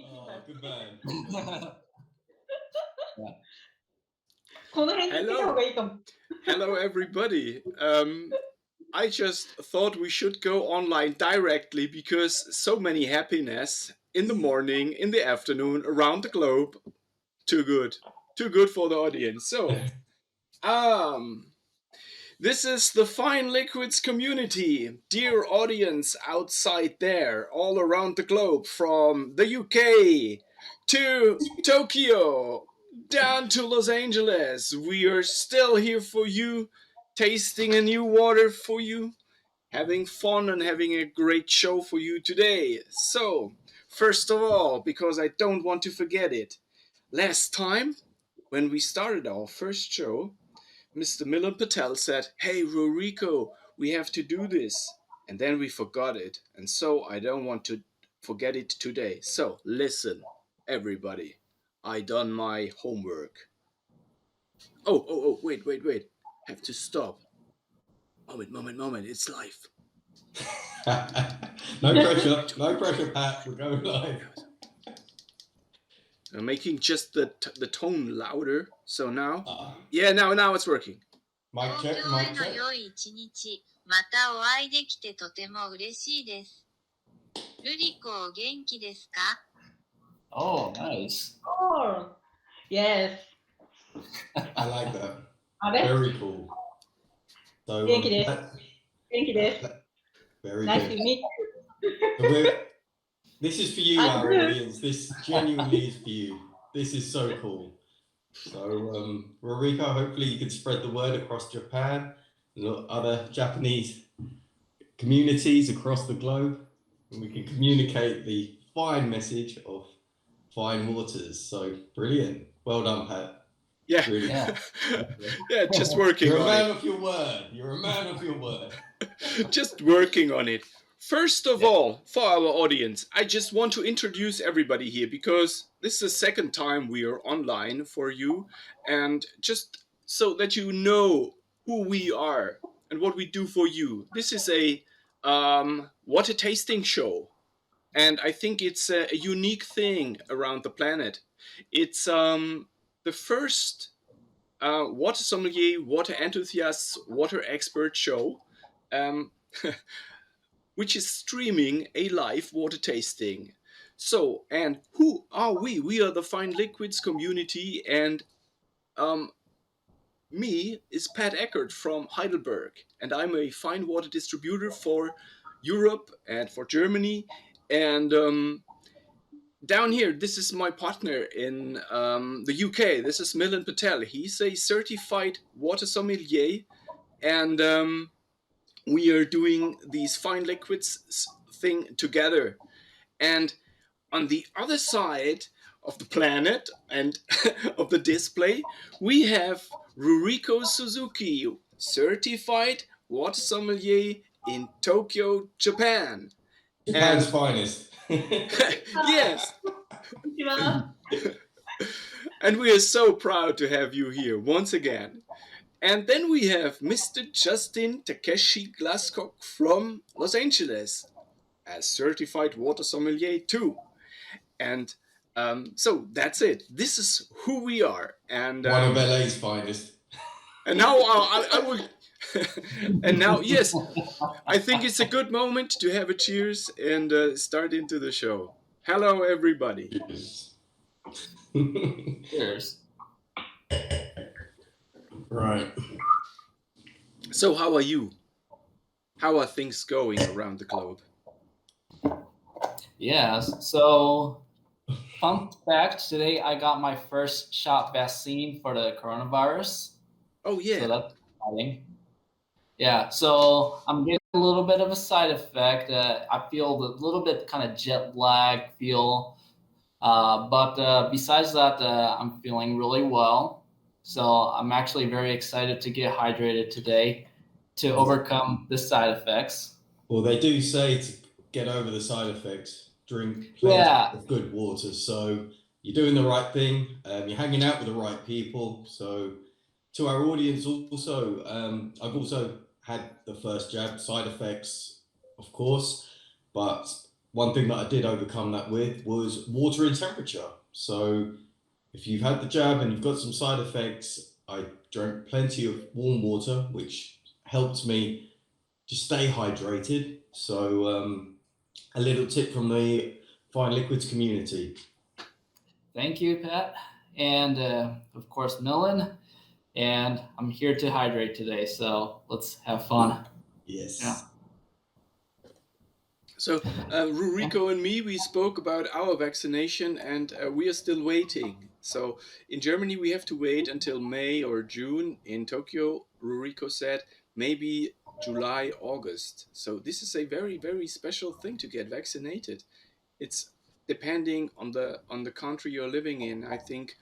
Oh, good man. Yeah. この辺につけた方がいいかも。 Hello, everybody. I just thought we should go online directly because so many happiness in the morning, in the afternoon, around the globe. Too good. Too good for the audience. So, this is the Fine Liquids community. Dear audience outside there, all around the globe, from the UK to Tokyo, down to Los Angeles. We are still here for you, tasting a new water for you, having fun and having a great show for you today. So, first of all, because I don't want to forget it, last time when we started our first show, Mr. Milin Patel said, "Hey, Ruriko, we have to do this." And then we forgot it. And so I don't want to forget it today. So listen, everybody. I done my homework. Oh, wait. Have to stop. Moment. It's live. No pressure, Pat. We're going live. I'm making just the tone louder. So now, yeah, now it's working. Mic check. 東京への良い一日、またお会いできてとても嬉しいです。ルリコお元気ですか？ Oh, nice. Oh, yes. I like that. あれ Very cool. So, 元気です。元気です。 Very Nice to good. meet So this is for you, I'm our good. audience. This genuinely is for you. This is so cool. So, Ruriko, hopefully you can spread the word across Japan and other Japanese communities across the globe, and we can communicate the fine message of fine waters. So, brilliant. Well done, Pat. Yeah. Really. Yeah. Yeah, just working You're a on man it. of your word. You're a man of your word. Just working on it. First of all, for our audience, I just want to introduce everybody here because this is the second time we are online for you, and just so that you know who we are and what we do for you. This is a water tasting show, and I think it's a unique thing around the planet. It's the first water sommelier, water enthusiast, water expert show. Which is streaming a live water tasting. So, and who are we? We are the Fine Liquids community, and me is Pat Eckert from Heidelberg, and I'm a fine water distributor for Europe and for Germany. And down here, this is my partner in the UK. This is Milin Patel. He's a certified water sommelier, and we are doing these fine liquids thing together. And on the other side of the planet and of the display, we have Ruriko Suzuki, certified water sommelier in Tokyo, Japan. Japan's finest. Yes. こんにちは。 And we are so proud to have you here once again. And then we have Mr. Justin Takashi Glascock from Los Angeles, as certified water sommelier too. And so that's it. This is who we are. And One of LA's finest. and now I will. And now, yes, I think it's a good moment to have a cheers and start into the show. Hello, everybody. Cheers. Right. So, how are you? How are things going around the globe? Yeah, so fun fact, today I got my first shot vaccine for the coronavirus. Oh, yeah. So that's exciting. Yeah, so I'm getting a little bit of a side effect. I feel a little bit kind of jet lag feel. But besides that, I'm feeling really well. So I'm actually very excited to get hydrated today to overcome the side effects. Well, they do say to get over the side effects, drink plenty of good water. So you're doing the right thing. You're hanging out with the right people. So to our audience also, I've also had the first jab, side effects, of course, but one thing that I did overcome that with was water and temperature. So if you've had the jab and you've got some side effects, I drank plenty of warm water, which helped me to stay hydrated. So a little tip from the fine liquids community. Thank you, Pat. And of course, Milin. And I'm here to hydrate today, so let's have fun. Yes. Yeah. So Ruriko and me, we spoke about our vaccination, and we are still waiting. So in Germany, we have to wait until May or June. In Tokyo, Ruriko said maybe July, August. So this is a very, very special thing to get vaccinated. It's depending on the country you're living in. I think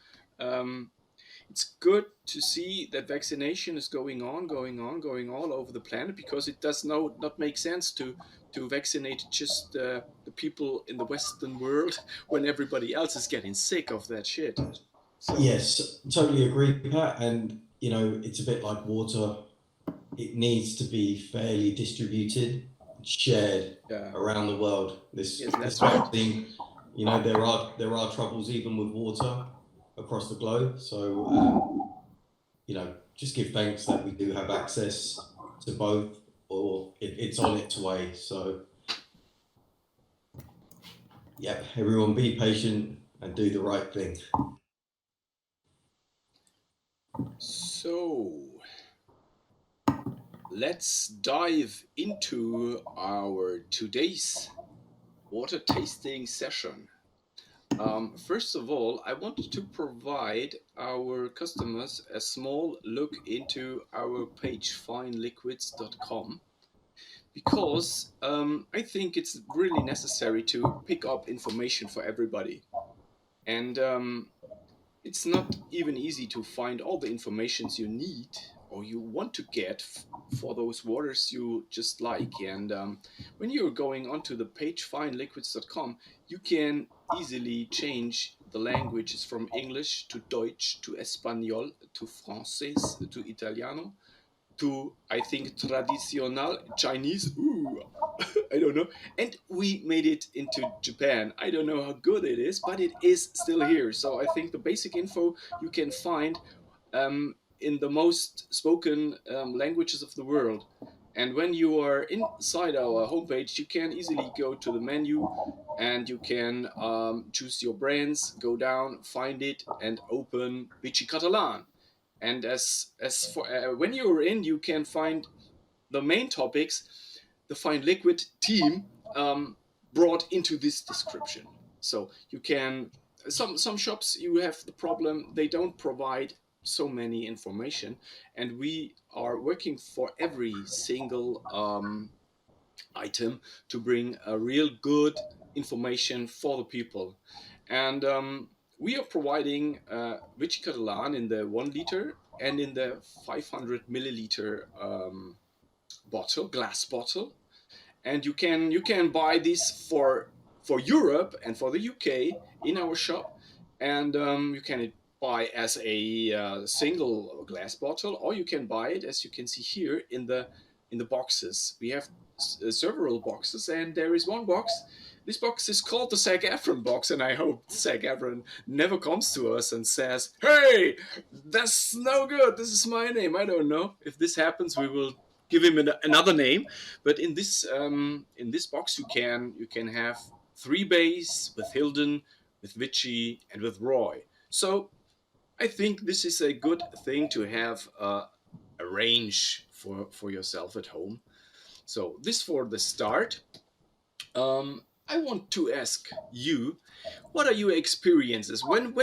it's good to see that vaccination is going on all over the planet, because it does not make sense to vaccinate just the people in the Western world when everybody else is getting sick of that shit. So. Yes, totally agree, Pat. And, you know, it's a bit like water. It needs to be fairly distributed, shared around the world. This thing, you know, there are troubles even with water across the globe. So, you know, just give thanks that we do have access to both, or it's on its way. So, yeah, everyone be patient and do the right thing. So, let's dive into our today's water tasting session. First of all, I wanted to provide our customers a small look into our page fineliquids.com, because I think it's really necessary to pick up information for everybody. And it's not even easy to find all the informations you need or you want to get for those waters you just like. And when you're going onto the page fineliquids.com, you can easily change the languages from English to Deutsch to Espanol to Francais to Italiano to, I think, traditional Chinese. Ooh, I don't know. And we made it into Japan. I don't know how good it is, but it is still here. So I think the basic info you can find in the most spoken languages of the world. And when you are inside our homepage, you can easily go to the menu and you can choose your brands, go down, find it, and open VICHY CATALAN. And as for when you're in, you can find the main topics the Fine Liquid team brought into this description. So you can, some shops you have the problem, they don't provide so many information, and we are working for every single item to bring a real good information for the people. And we are providing VICHY CATALAN in the 1 liter and in the 500 milliliter bottle, glass bottle. And you can buy this for Europe and for the UK in our shop, and you can buy as a single glass bottle, or you can buy it, as you can see here, in the boxes. We have several boxes, and there is one box. This box is called the Zac Efron box, and I hope Zac Efron never comes to us and says, "Hey, that's no good. This is my name." I don't know. If this happens, we will give him another name. But in this box, you can have 3 bays with Hilden, with Vichy, and with Roy. So I think this is a good thing to have a range for yourself at home. So this for the start. I want to ask you, what are your experiences? When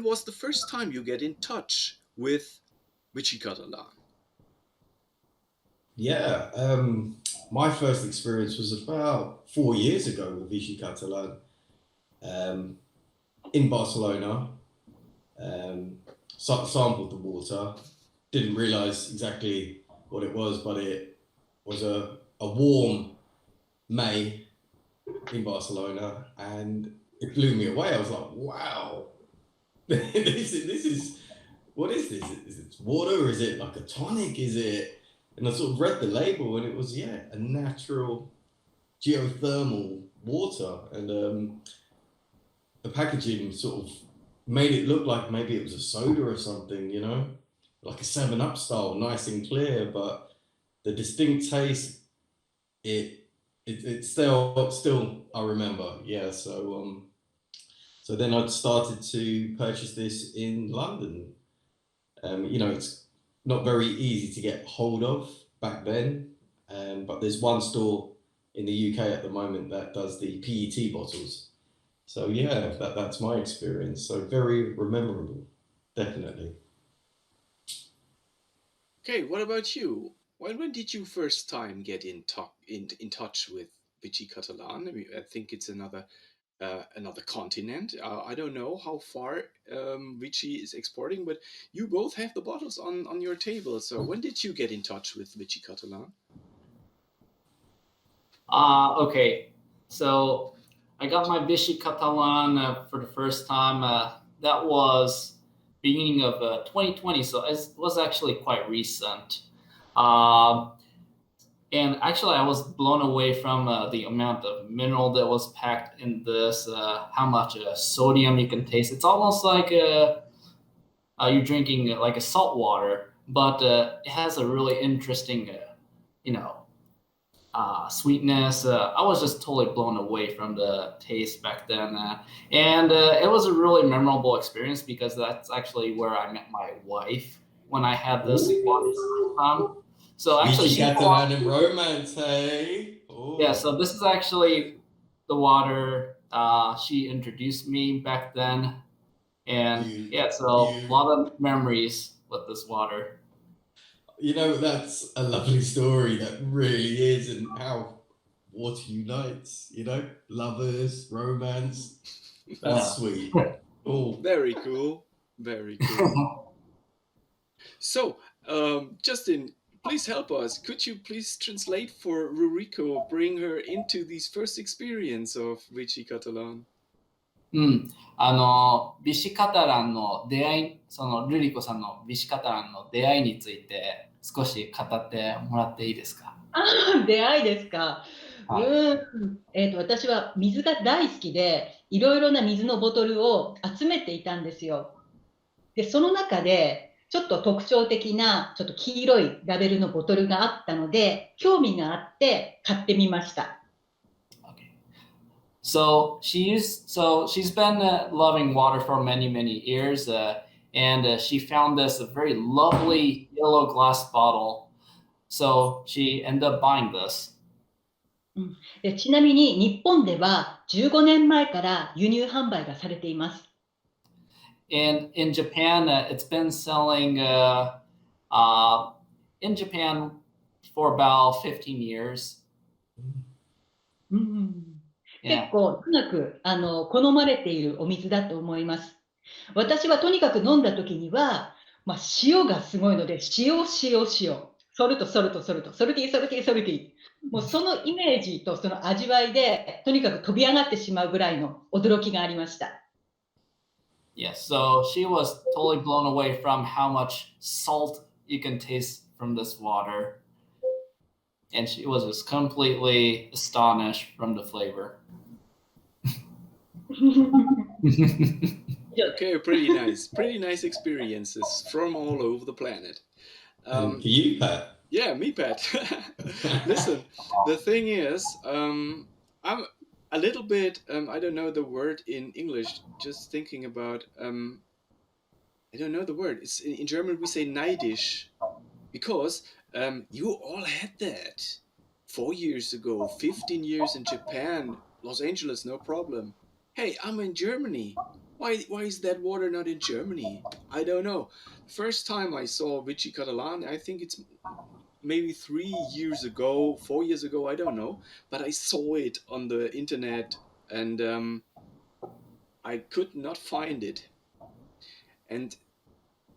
was the first time you get in touch with VICHY CATALAN? Yeah, my first experience was about 4 years ago with VICHY CATALAN in Barcelona. Sampled the water, didn't realize exactly what it was, but it was a warm May in Barcelona, and it blew me away. I was like, wow, this is, what is this? Is it water? Is it like a tonic? Is it? And I sort of read the label, and it was, a natural geothermal water, and the packaging sort of made it look like maybe it was a soda or something, you know, like a 7-Up style, nice and clear, but the distinct taste, it still I remember. Yeah, so then I started to purchase this in London. You know, it's not very easy to get hold of back then, but there's one store in the UK at the moment that does the PET bottles. So yeah, that's my experience. So very memorable, definitely. Okay, what about you? When did you first time get in touch with Vichy Catalan? I mean, I think it's another continent. I don't know how far Vichy is exporting, but you both have the bottles on your table. So when did you get in touch with Vichy Catalan? Okay, so I got my Vichy Catalan for the first time. That was beginning of 2020, so it was actually quite recent. And actually, I was blown away from the amount of mineral that was packed in this, how much sodium you can taste. It's almost like you're drinking like a salt water, but it has a really interesting, you know, sweetness. I was just totally blown away from the taste back then. And it was a really memorable experience because that's actually where I met my wife when I had this water the first time. So actually, Vichy Catalan and romance, hey? Oh. yeah, so this is actually the water she introduced me back then. And yeah, so a lot of memories with this water. You know, that's a lovely story. That really is, and how water unites, you know, lovers, romance. That's sweet. Oh, very cool. Very cool. So, Justin, please help us. Could you please translate for Ruriko, bring her into this first experience of Vichy Catalan? ビシカタランの出会い、そのルリコさんのビシカタランの出会いについて少し語ってもらっていいですか？出会いですか。私は水が大好きで、いろいろな水のボトルを集めていたんですよ。で、その中で、ちょっと特徴的な、ちょっと黄色いラベルのボトルがあったので、興味があって買ってみました。So she's been loving water for many years, and she found this a very lovely yellow glass bottle. So she ended up buying this. でちなみに日本では15年前から輸入販売がされています。And in Japan, it's been selling in Japan for about 15 years. 結構長く好まれているお水だと思います。私はとにかく飲んだ時には、塩がすごいので、塩、ソルト、ソルティー。もうそのイメージとその味わいで、とにかく飛び上がってしまうぐらいの驚きがありました。Yes, so she was totally blown away from how much salt you can taste from this water. And she was just completely astonished from the flavor. Okay, pretty nice experiences from all over the planet. For you, Pat. Yeah, me, Pat. Listen, the thing is, I'm a little bit, I don't know the word in English, just thinking about, I don't know the word. It's in German we say neidisch, because you all had that 4 years ago, 15 years in Japan, Los Angeles, no problem. Hey, I'm in Germany. Why is that water not in Germany? I don't know. First time I saw Vichy Catalan, I think it's maybe 3 years ago, 4 years ago, I don't know. But I saw it on the internet and I could not find it. And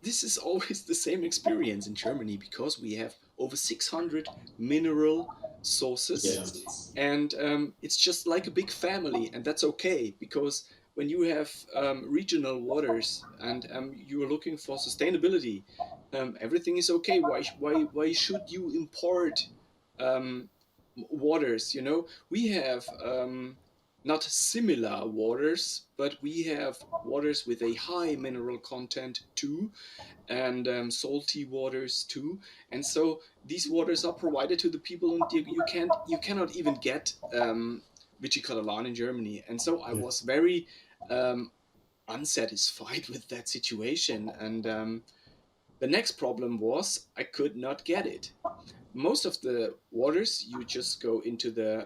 this is always the same experience in Germany because we have over 600 mineral sources. Yes. And it's just like a big family, and that's okay because when you have regional waters and you are looking for sustainability, everything is okay. Why should you import waters, you know, we have not similar waters, but we have waters with a high mineral content too, and salty waters too. And so these waters are provided to the people, and you cannot even get Vichy Catalan in Germany. And so I was very unsatisfied with that situation. And the next problem was I could not get it. Most of the waters, you just go into the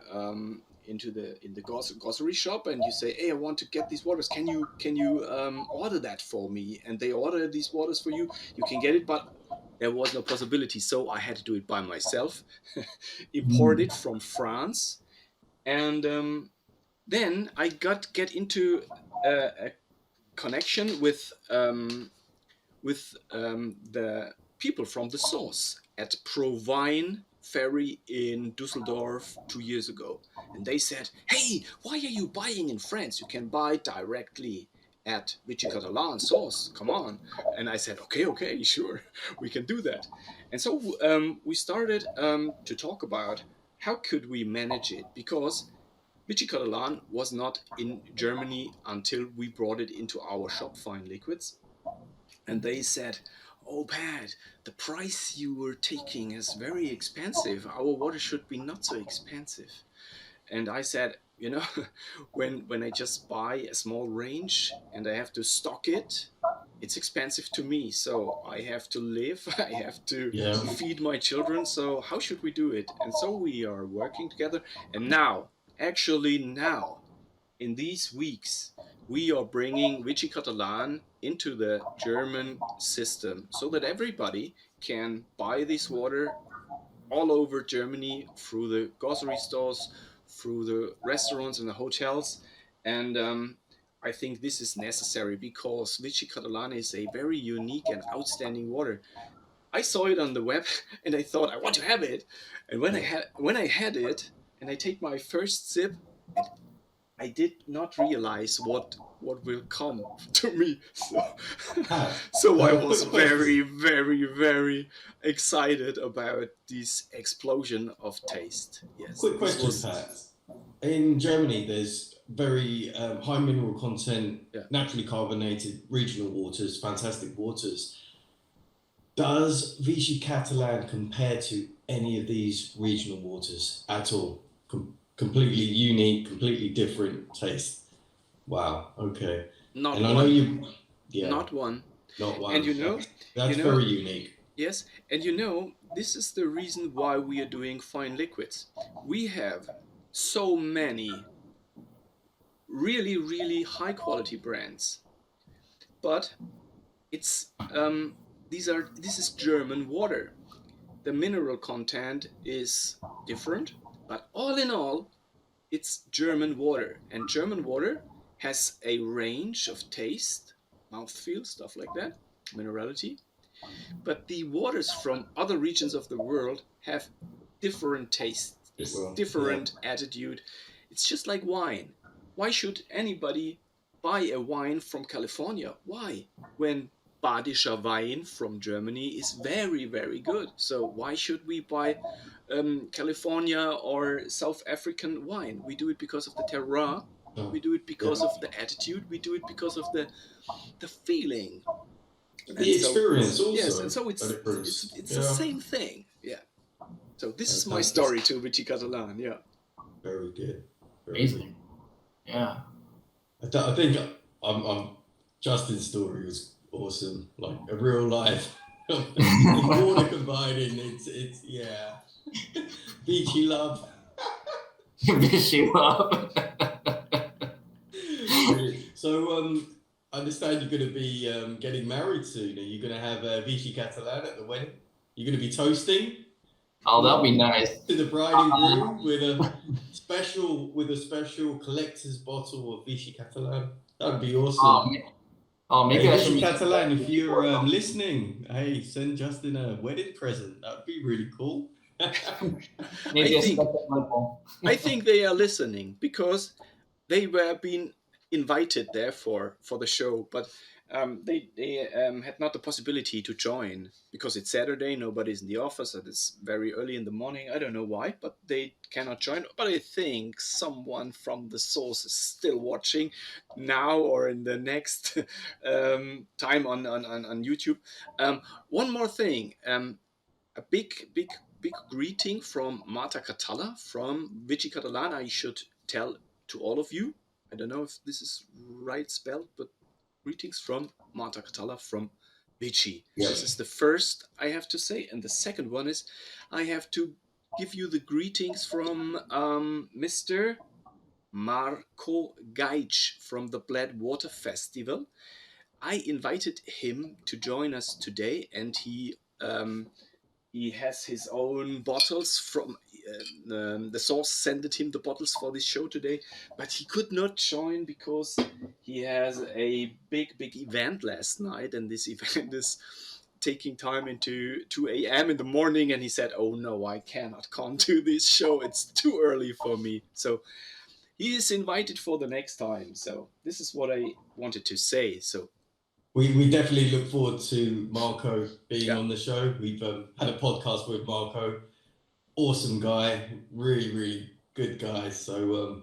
grocery shop and you say, hey, I want to get these waters, can you order that for me? And they order these waters for you. You can get it, but there was no possibility, so I had to do it by myself. Import it from France. And then I get into a connection with the people from the source at Provine Ferry in Düsseldorf 2 years ago. And they said, hey, why are you buying in France? You can buy directly at Vichy Catalan source. Come on. And I said, okay, sure, we can do that. And so we started to talk about how could we manage it, because Vichy Catalan was not in Germany until we brought it into our shop, Fine Liquids. And they said, oh, Pat, the price you were taking is very expensive. Our water should be not so expensive. And I said, you know, when I just buy a small range and I have to stock it, it's expensive to me. So I have to live, I have to feed my children. So how should we do it? And so we are working together. And now, in these weeks, we are bringing Vichy Catalan into the German system so that everybody can buy this water all over Germany through the grocery stores, through the restaurants and the hotels. And I think this is necessary because Vichy Catalan is a very unique and outstanding water. I saw it on the web and I thought I want to have it. And when I had it and I take my first sip, I did not realize what will come to me. So I was very, very, very excited about this explosion of taste. Yes. Quick question, Pat. In Germany, there's very high mineral content, naturally carbonated regional waters, fantastic waters. Does Vichy Catalan compare to any of these regional waters at all? Completely unique, completely different taste. Wow. Okay. Not one. And you know, that's very unique. Yes, and you know, this is the reason why we are doing Fine Liquids. We have so many really, really high quality brands, but it's this is German water. The mineral content is different, but all in all, it's German water. And German water has a range of taste, mouthfeel, stuff like that, minerality. But the waters from other regions of the world have different tastes, different attitude. It's just like wine. Why should anybody buy a wine from California? Why? When Badischer Wein from Germany is very, very good. So why should we buy California or South African wine? We do it because of the terroir. We do it because of the attitude. We do it because of the feeling. The experience also. Yes, and so it's the same thing. Yeah. So this is my story to Vichy Catalan. Yeah. Very good. Amazing. Yeah. I think Justin's story was awesome, like a real life water combining. It's Vichy love. Vichy love. So I understand you're going to be getting married soon. Are you going to have Vichy Catalan at the wedding? You're going to be toasting? Oh, that'd be nice. To the bride and groom with a special collector's bottle of Vichy Catalan. That'd be awesome. Maybe I should. Vichy Catalan, if you're listening, hey, send Justin a wedding present. That'd be really cool. I think they are listening because they were being invited there for the show, but they had not the possibility to join because it's Saturday, nobody's in the office, and it's very early in the morning. I don't know why, but they cannot join. But I think someone from the source is still watching now or in the next time on YouTube. One more thing, a big greeting from Marta Catala from VICHY CATALAN. I should tell to all of you. I don't know if this is right spelled, but greetings from Marta Catala from Vichy. Yeah. This is the first I have to say. And the second one is I have to give you the greetings from Mr. Marco Gaich from the Bled Water Festival. I invited him to join us today, and he has his own bottles from the source sent him the bottles for this show today, but he could not join because he has a big event last night, and this event is taking time into 2 a.m. in the morning, and he said, oh no, I cannot come to this show, it's too early for me. So he is invited for the next time. So this is what I wanted to say. So we definitely look forward to Marco being Yeah. on the show. We've had a podcast with Marco. Awesome guy, really good guy. So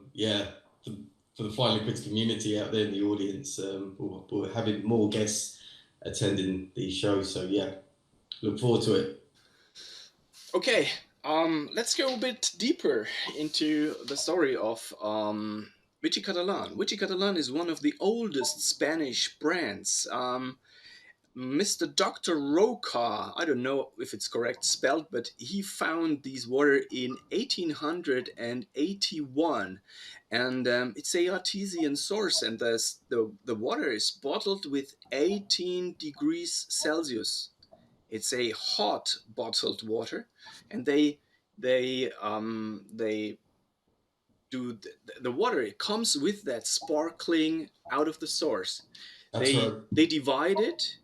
for the Fine Liquids community out there in the audience, we're having more guests attending these shows. So yeah, look forward to it. Okay, let's go a bit deeper into the story of VICHY CATALAN. VICHY CATALAN is one of the oldest Spanish brands. Mr. Dr. Roca, I don't know if it's correct spelled, but he found these water in 1881, and it's a artesian source, and the water is bottled with 18 degrees Celsius. It's a hot bottled water, and they do the water. It comes with that sparkling out of the source. That's right. They divide it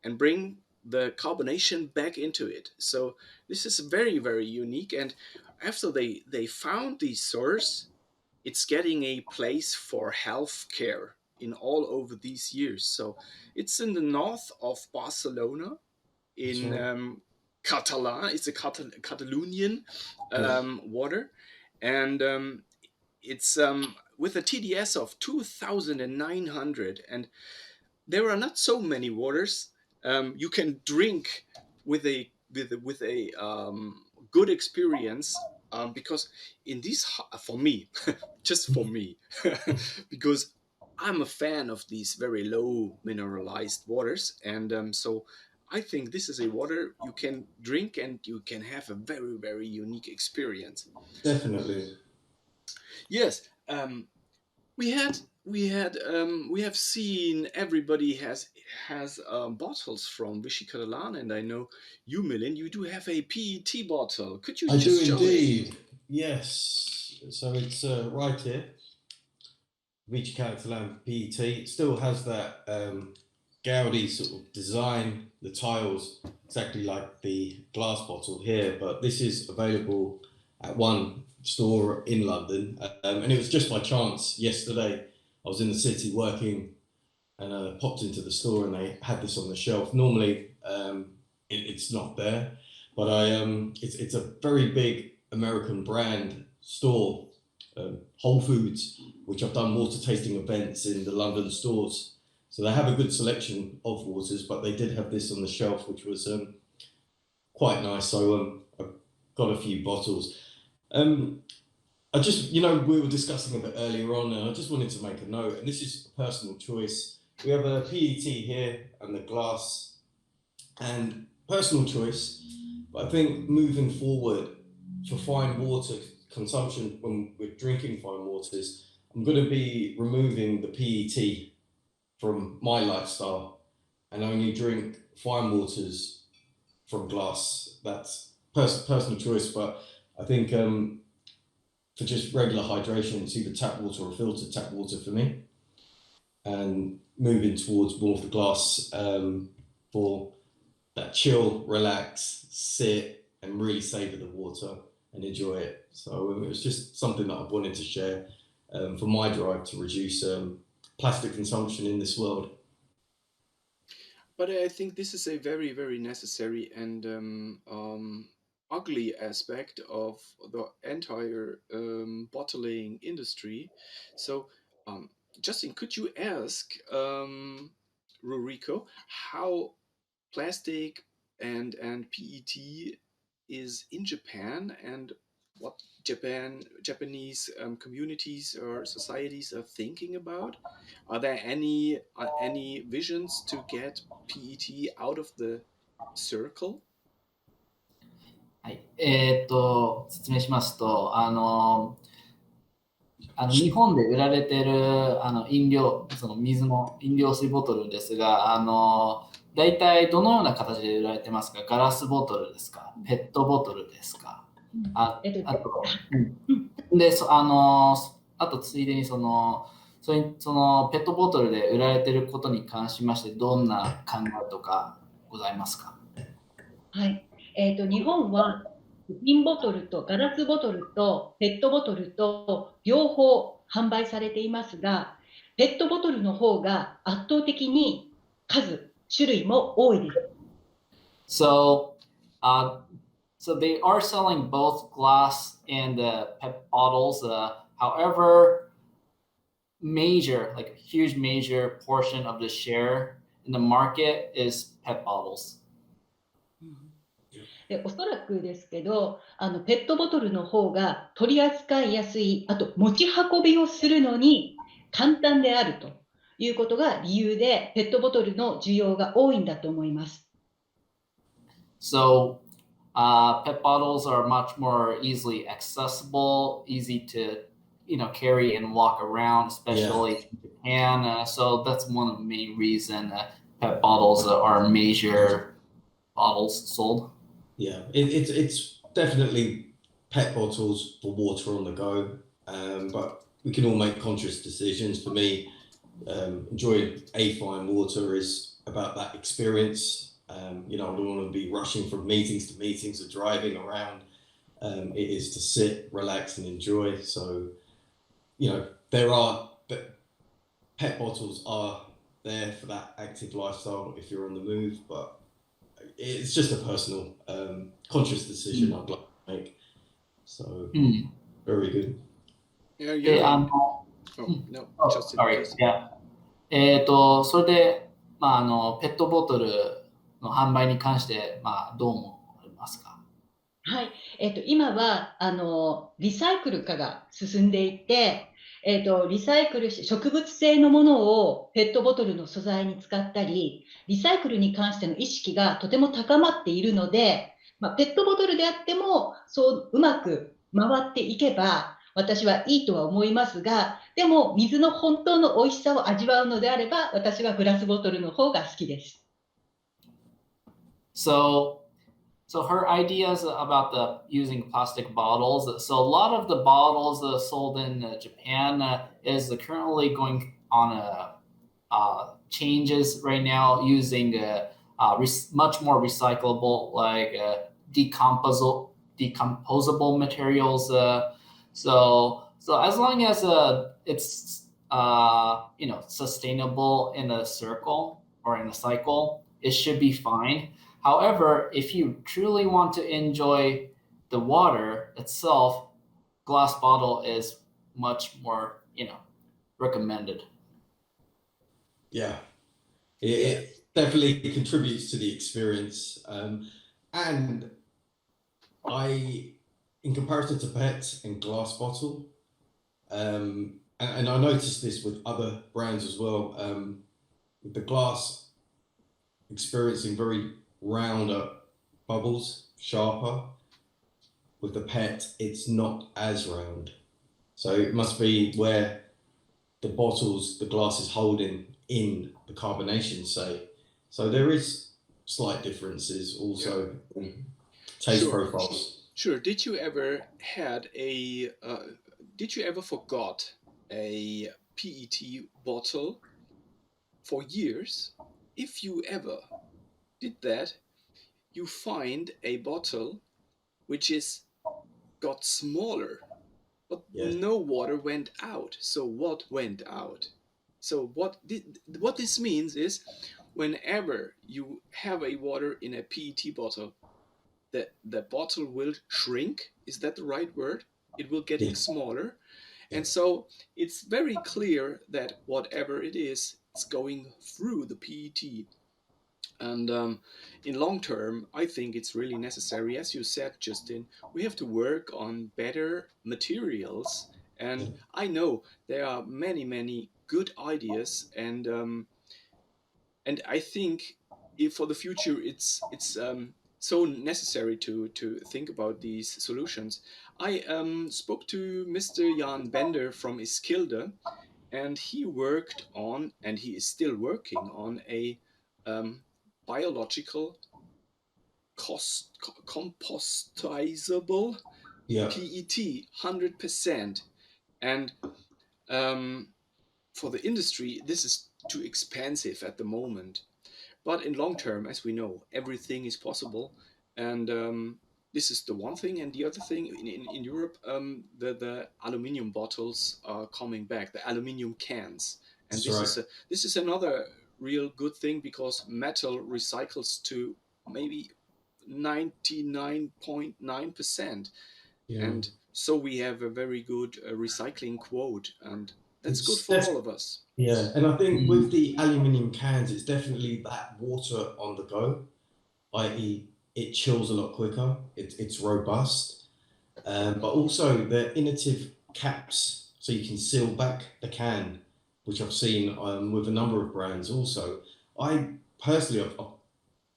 and bring the carbonation back into it. So this is very unique. And after they found the source, it's getting a place for healthcare in all over these years. So it's in the north of Barcelona. In Catalan, it's a Catalonian water, and it's with a TDS of 2,900, and there are not so many waters you can drink with a good experience, because in these, for me, just for me, because I'm a fan of these very low mineralized waters, and so I think this is a water you can drink and you can have a very unique experience. Definitely. Yes, we have seen everybody has bottles from VICHY CATALAN, and I know you, Milin, you do have a PET bottle. Could you I just do show indeed. it? Yes. So it's right here. VICHY CATALAN PET. It still has that Gaudi sort of design, the tiles, exactly like the glass bottle here, but this is available at one store in London, and it was just by chance yesterday. I was in the city working and popped into the store, and they had this on the shelf. Normally it's not there, but it's a very big American brand store, Whole Foods, which I've done water tasting events in the London stores. So they have a good selection of waters, but they did have this on the shelf, which was quite nice. So I've got a few bottles. I just, we were discussing a bit earlier on, and I just wanted to make a note, and this is a personal choice. We have a PET here and the glass, and personal choice, but I think moving forward for fine water consumption, when we're drinking fine waters, I'm going to be removing the PET from my lifestyle and only drink fine waters from glass. That's personal choice, but I think for just regular hydration, it's either tap water or filtered tap water for me, and moving towards more of the glass for that chill, relax, sit, and really savor the water and enjoy it. So it was just something that I wanted to share for my drive to reduce plastic consumption in this world. But I think this is a very, very necessary and ugly aspect of the entire bottling industry. So, um, Justin, could you ask Ruriko how plastic and PET is in Japan, and what Japanese communities or societies are thinking about? Are there any visions to get PET out of the circle? はい。説明しますと、日本で売られている飲料、その水の飲料水ボトルですが、大体どのような形で売られてますか？ガラスボトルですか？ペットボトルですか？あと、で、あとついでにそのペットボトルで売られていることに関しまして、どんな考えとかございますか？はい。日本は瓶ボトルとガラスボトルとペットボトルと両方販売されていますが、ペットボトルの方が圧倒的に種類も多いです。So, so they are selling both glass and PET bottles. However, like a huge major portion of the share in the market is PET bottles. でおそらくですけど、ペットボトルの方が取り扱いやすい、あと持ち運びをするのに簡単であるということが理由で、ペットボトルの需要が多いんだと思います。So, PET bottles are much more easily accessible, easy to carry and walk around, especially in Japan. So that's one of the main reasons PET bottles are major bottles sold. Yeah, it's definitely PET bottles for water on the go, but we can all make conscious decisions. For me, enjoying a fine water is about that experience. I don't want to be rushing from meetings to meetings or driving around. It is to sit, relax, and enjoy. So, PET bottles are there for that active lifestyle if you're on the move, but it's just a personal, conscious decision I'd like to make. So, very good. Yeah, no, Justin, sorry. Yeah. それで、ペットボトルの販売に関して、どう思われますか？はい。今は、リサイクル化が進んでいて、リサイクルし、植物性のものをペットボトルの素材に使ったり、リサイクルに関しての意識がとても高まっているので、ペットボトルであっても、そううまく回っていけば、私はいいとは思いますが、でも水の本当の美味しさを味わうのであれば、私はグラスボトルの方が好きです。So her ideas about using plastic bottles. So a lot of the bottles sold in Japan is currently going on changes right now using much more recyclable, like decomposable materials. So as long as it's sustainable in a circle or in a cycle, it should be fine. However, if you truly want to enjoy the water itself, glass bottle is much more, recommended. Yeah, it definitely contributes to the experience. And in comparison to PET and glass bottle, and I noticed this with other brands as well, with the glass experiencing very rounder bubbles, sharper. With the PET, it's not as round. So it must be where the glass is holding in the carbonation, say. So there is slight differences also in taste profiles. Sure. Did you ever forgot a PET bottle for years? If you ever did that, you find a bottle which got smaller, but no water went out. So what went out? So what this means is, whenever you have a water in a PET bottle, the bottle will shrink. Is that the right word? It will getting smaller. And so it's very clear that whatever it is, it's going through the PET. And in long term, I think it's really necessary, as you said, Justin, we have to work on better materials. And I know there are many, many good ideas, and I think if for the future it's so necessary to think about these solutions. I spoke to Mr. Jan Bender from Iskilde, and he worked on, and he is still working on a biological compostizable PET 100%. And for the industry, this is too expensive at the moment. But in long term, as we know, everything is possible. And this is the one thing. And the other thing, in Europe, the aluminium bottles are coming back, the aluminium cans. And this is another real good thing, because metal recycles to maybe 99.9%. And so we have a very good recycling quote, and that's good for all of us. Yeah, and I think with the aluminium cans, it's definitely that water on the go, i.e. it chills a lot quicker, it's robust, but also the innovative caps, so you can seal back the can, which I've seen with a number of brands also. I personally, I've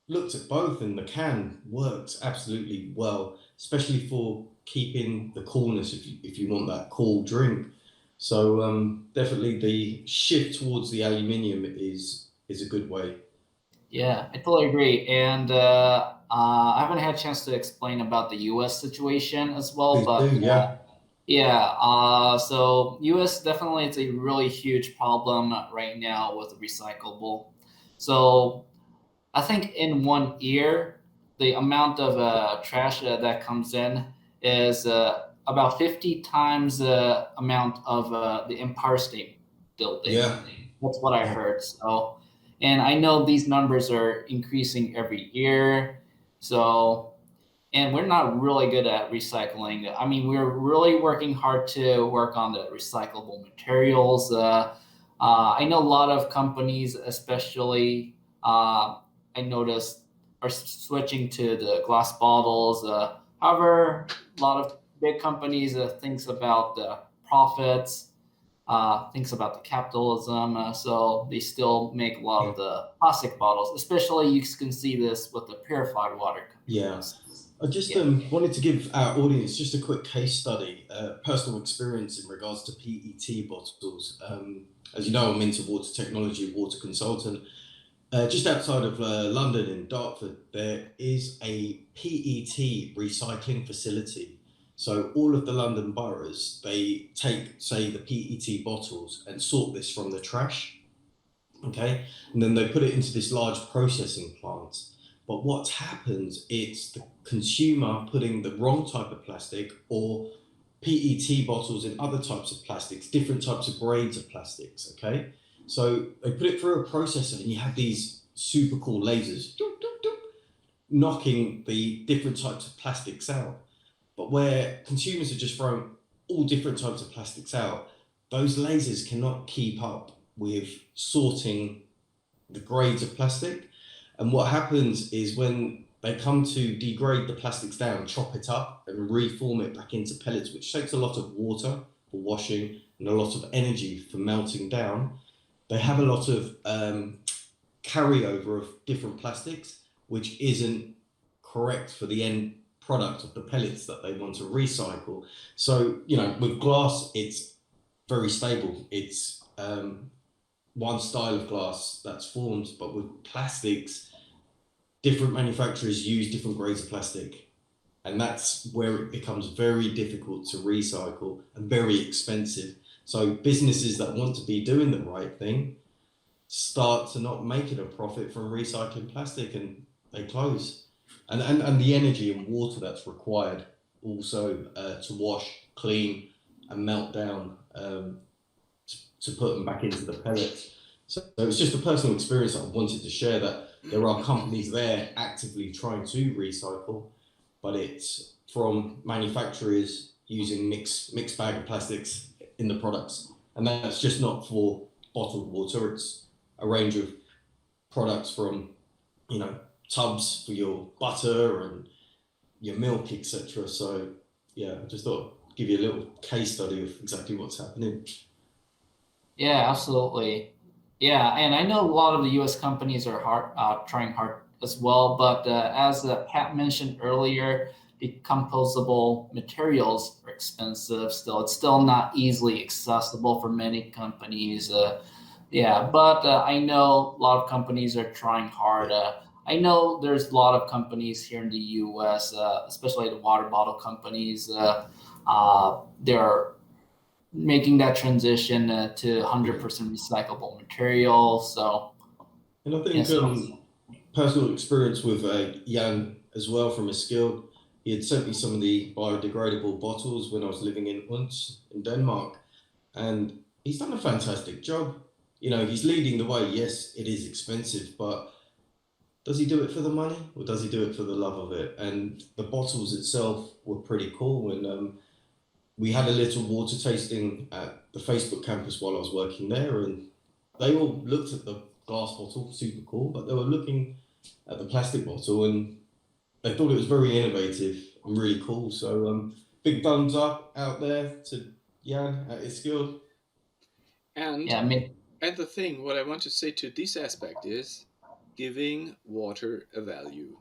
looked at both, and the can works absolutely well, especially for keeping the coolness if you want that cool drink. So definitely the shift towards the aluminium is a good way. Yeah, I totally agree. And I haven't had a chance to explain about the US situation as well, but so US definitely, it's a really huge problem right now with recyclable. So I think in 1 year, the amount of trash that comes in is about 50 times the amount of the Empire State Building. Yeah. That's what I heard. So, and I know these numbers are increasing every year. So, and we're not really good at recycling. I mean, we're really working hard to work on the recyclable materials. I know a lot of companies, especially I noticed, are switching to the glass bottles. However, a lot of big companies thinks about the profits, thinks about the capitalism. So they still make a lot of the plastic bottles. Especially, you can see this with the purified water companies. I just wanted to give our audience just a quick case study, personal experience in regards to PET bottles. As you know, I'm into water technology, water consultant. Just outside of London in Dartford, there is a PET recycling facility. So all of the London boroughs, they take, say, the PET bottles and sort this from the trash, okay? And then they put it into this large processing plant. But what happens, it's the consumer putting the wrong type of plastic, or PET bottles in other types of plastics, different types of grades of plastics, okay? So they put it through a processor, and you have these super cool lasers knocking the different types of plastics out. But where consumers are just throwing all different types of plastics out, those lasers cannot keep up with sorting the grades of plastic. And what happens is when they come to degrade the plastics down, chop it up and reform it back into pellets, which takes a lot of water for washing and a lot of energy for melting down, they have a lot of carryover of different plastics, which isn't correct for the end product of the pellets that they want to recycle. So, you know, with glass, it's very stable. It's one style of glass that's formed, but with plastics, different manufacturers use different grades of plastic. And that's where it becomes very difficult to recycle and very expensive. So businesses that want to be doing the right thing start to not make it a profit from recycling plastic, and they close. And the energy and water that's required also to wash, clean, and melt down to put them back into the pellets So it's just a personal experience that I wanted to share, that there are companies there actively trying to recycle, but it's from manufacturers using mixed bag of plastics in the products. And that's just not for bottled water. It's a range of products from, you know, tubs for your butter and your milk, etc. So yeah, I just thought I'd give you a little case study of exactly what's happening. Yeah, absolutely. Yeah, and I know a lot of the U.S. companies are trying hard as well. But as Pat mentioned earlier, decomposable materials are expensive. Still, it's still not easily accessible for many companies. Yeah, but I know a lot of companies are trying hard. I know there's a lot of companies here in the U.S., especially the water bottle companies. They're making that transition to 100% recyclable material. So, And I think personal experience with Jan as well from his skill. He had sent me some of the biodegradable bottles when I was living in Odense in Denmark, and he's done a fantastic job. You know, he's leading the way. Yes, it is expensive, but does he do it for the money or does he do it for the love of it? And the bottles itself were pretty cool. And we had a little water tasting at the Facebook campus while I was working there, and they all looked at the glass bottle, super cool, but they were looking at the plastic bottle and they thought it was very innovative and really cool. So big thumbs up out there to Jan at his skill. And yeah, I mean, and the thing, what I want to say to this aspect is giving water a value.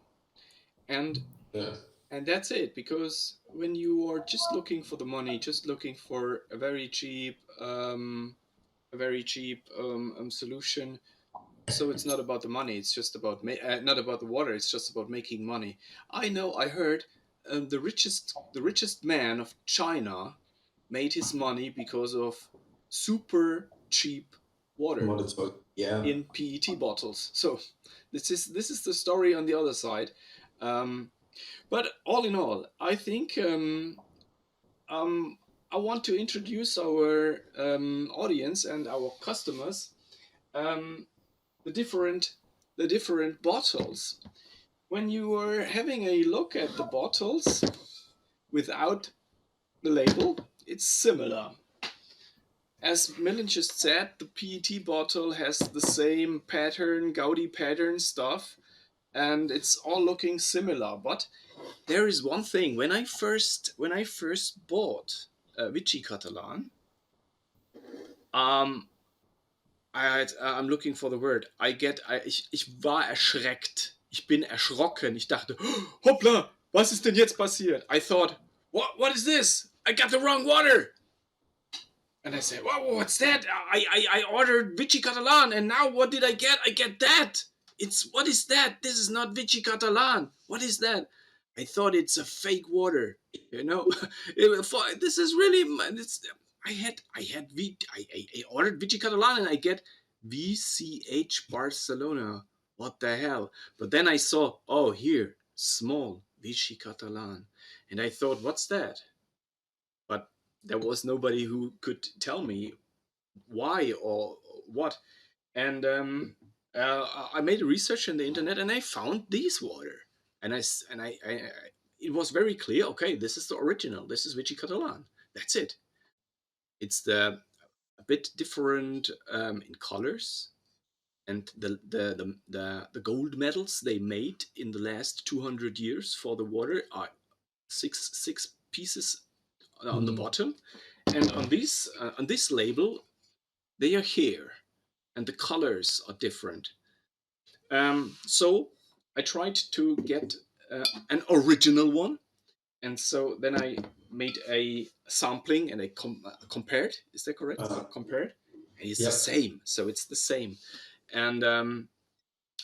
And Yeah. and that's it, because when you are just looking for the money, just looking for a very cheap solution, so it's not about the money, it's just about not about the water, it's just about making money. I heard the richest man of China made his money because of super cheap water Yeah. in PET bottles. So this is the story on the other side. But all in all, I think I want to introduce our audience and our customers the different bottles. When you are having a look at the bottles without the label, it's similar. As Milin just said, the PET bottle has the same pattern, Gaudi pattern stuff, and it's all looking similar. But there is one thing. When I first bought Vichy Catalan, I'm looking for the word. Ich war erschreckt. Ich bin erschrocken. Ich dachte, hoppla, was ist denn jetzt passiert? I thought, what is this? I got the wrong water. And I said, what's that? I ordered Vichy Catalan, and now what did I get? I get that. What is that? This is not Vichy Catalan. What is that? I thought it's a fake water. You know, this is really. I ordered Vichy Catalan, and I get VCH Barcelona. What the hell? But then I saw, oh, here, small Vichy Catalan, and I thought, what's that? But there was nobody who could tell me why or what. And I made a research on the internet, and I found this water, and it was very clear. Okay, this is the original. This is Vichy Catalan. That's it. It's a bit different in colors, and the gold medals they made in the last 200 years for the water are six pieces on the bottom, and on this label they are here, and the colors are different. So I tried to get an original one, and so then I made a sampling and I compared. Is that correct? Compared, and it's the same. So it's the same, and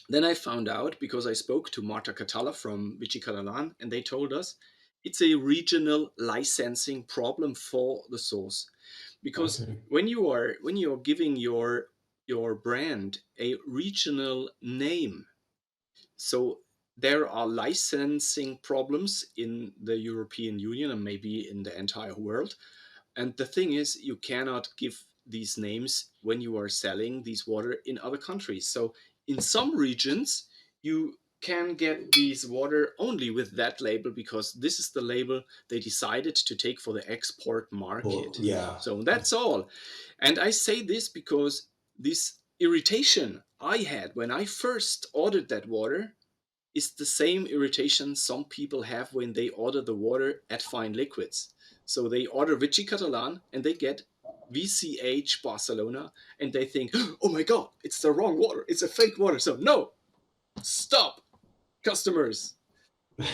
then I found out, because I spoke to Marta Catala from Vichy Catalan, and they told us it's a regional licensing problem for the source, because when you are giving your brand a regional name, so there are licensing problems in the European Union and maybe in the entire world. And the thing is, you cannot give these names when you are selling these water in other countries. So in some regions, you can get these water only with that label because this is the label they decided to take for the export market. Yeah. So that's all. And I say this because this irritation I had when I first ordered that water is the same irritation some people have when they order the water at Fine Liquids. So they order Vichy Catalan and they get VCH Barcelona and they think, oh my God, it's the wrong water. It's a fake water. So no, stop, customers.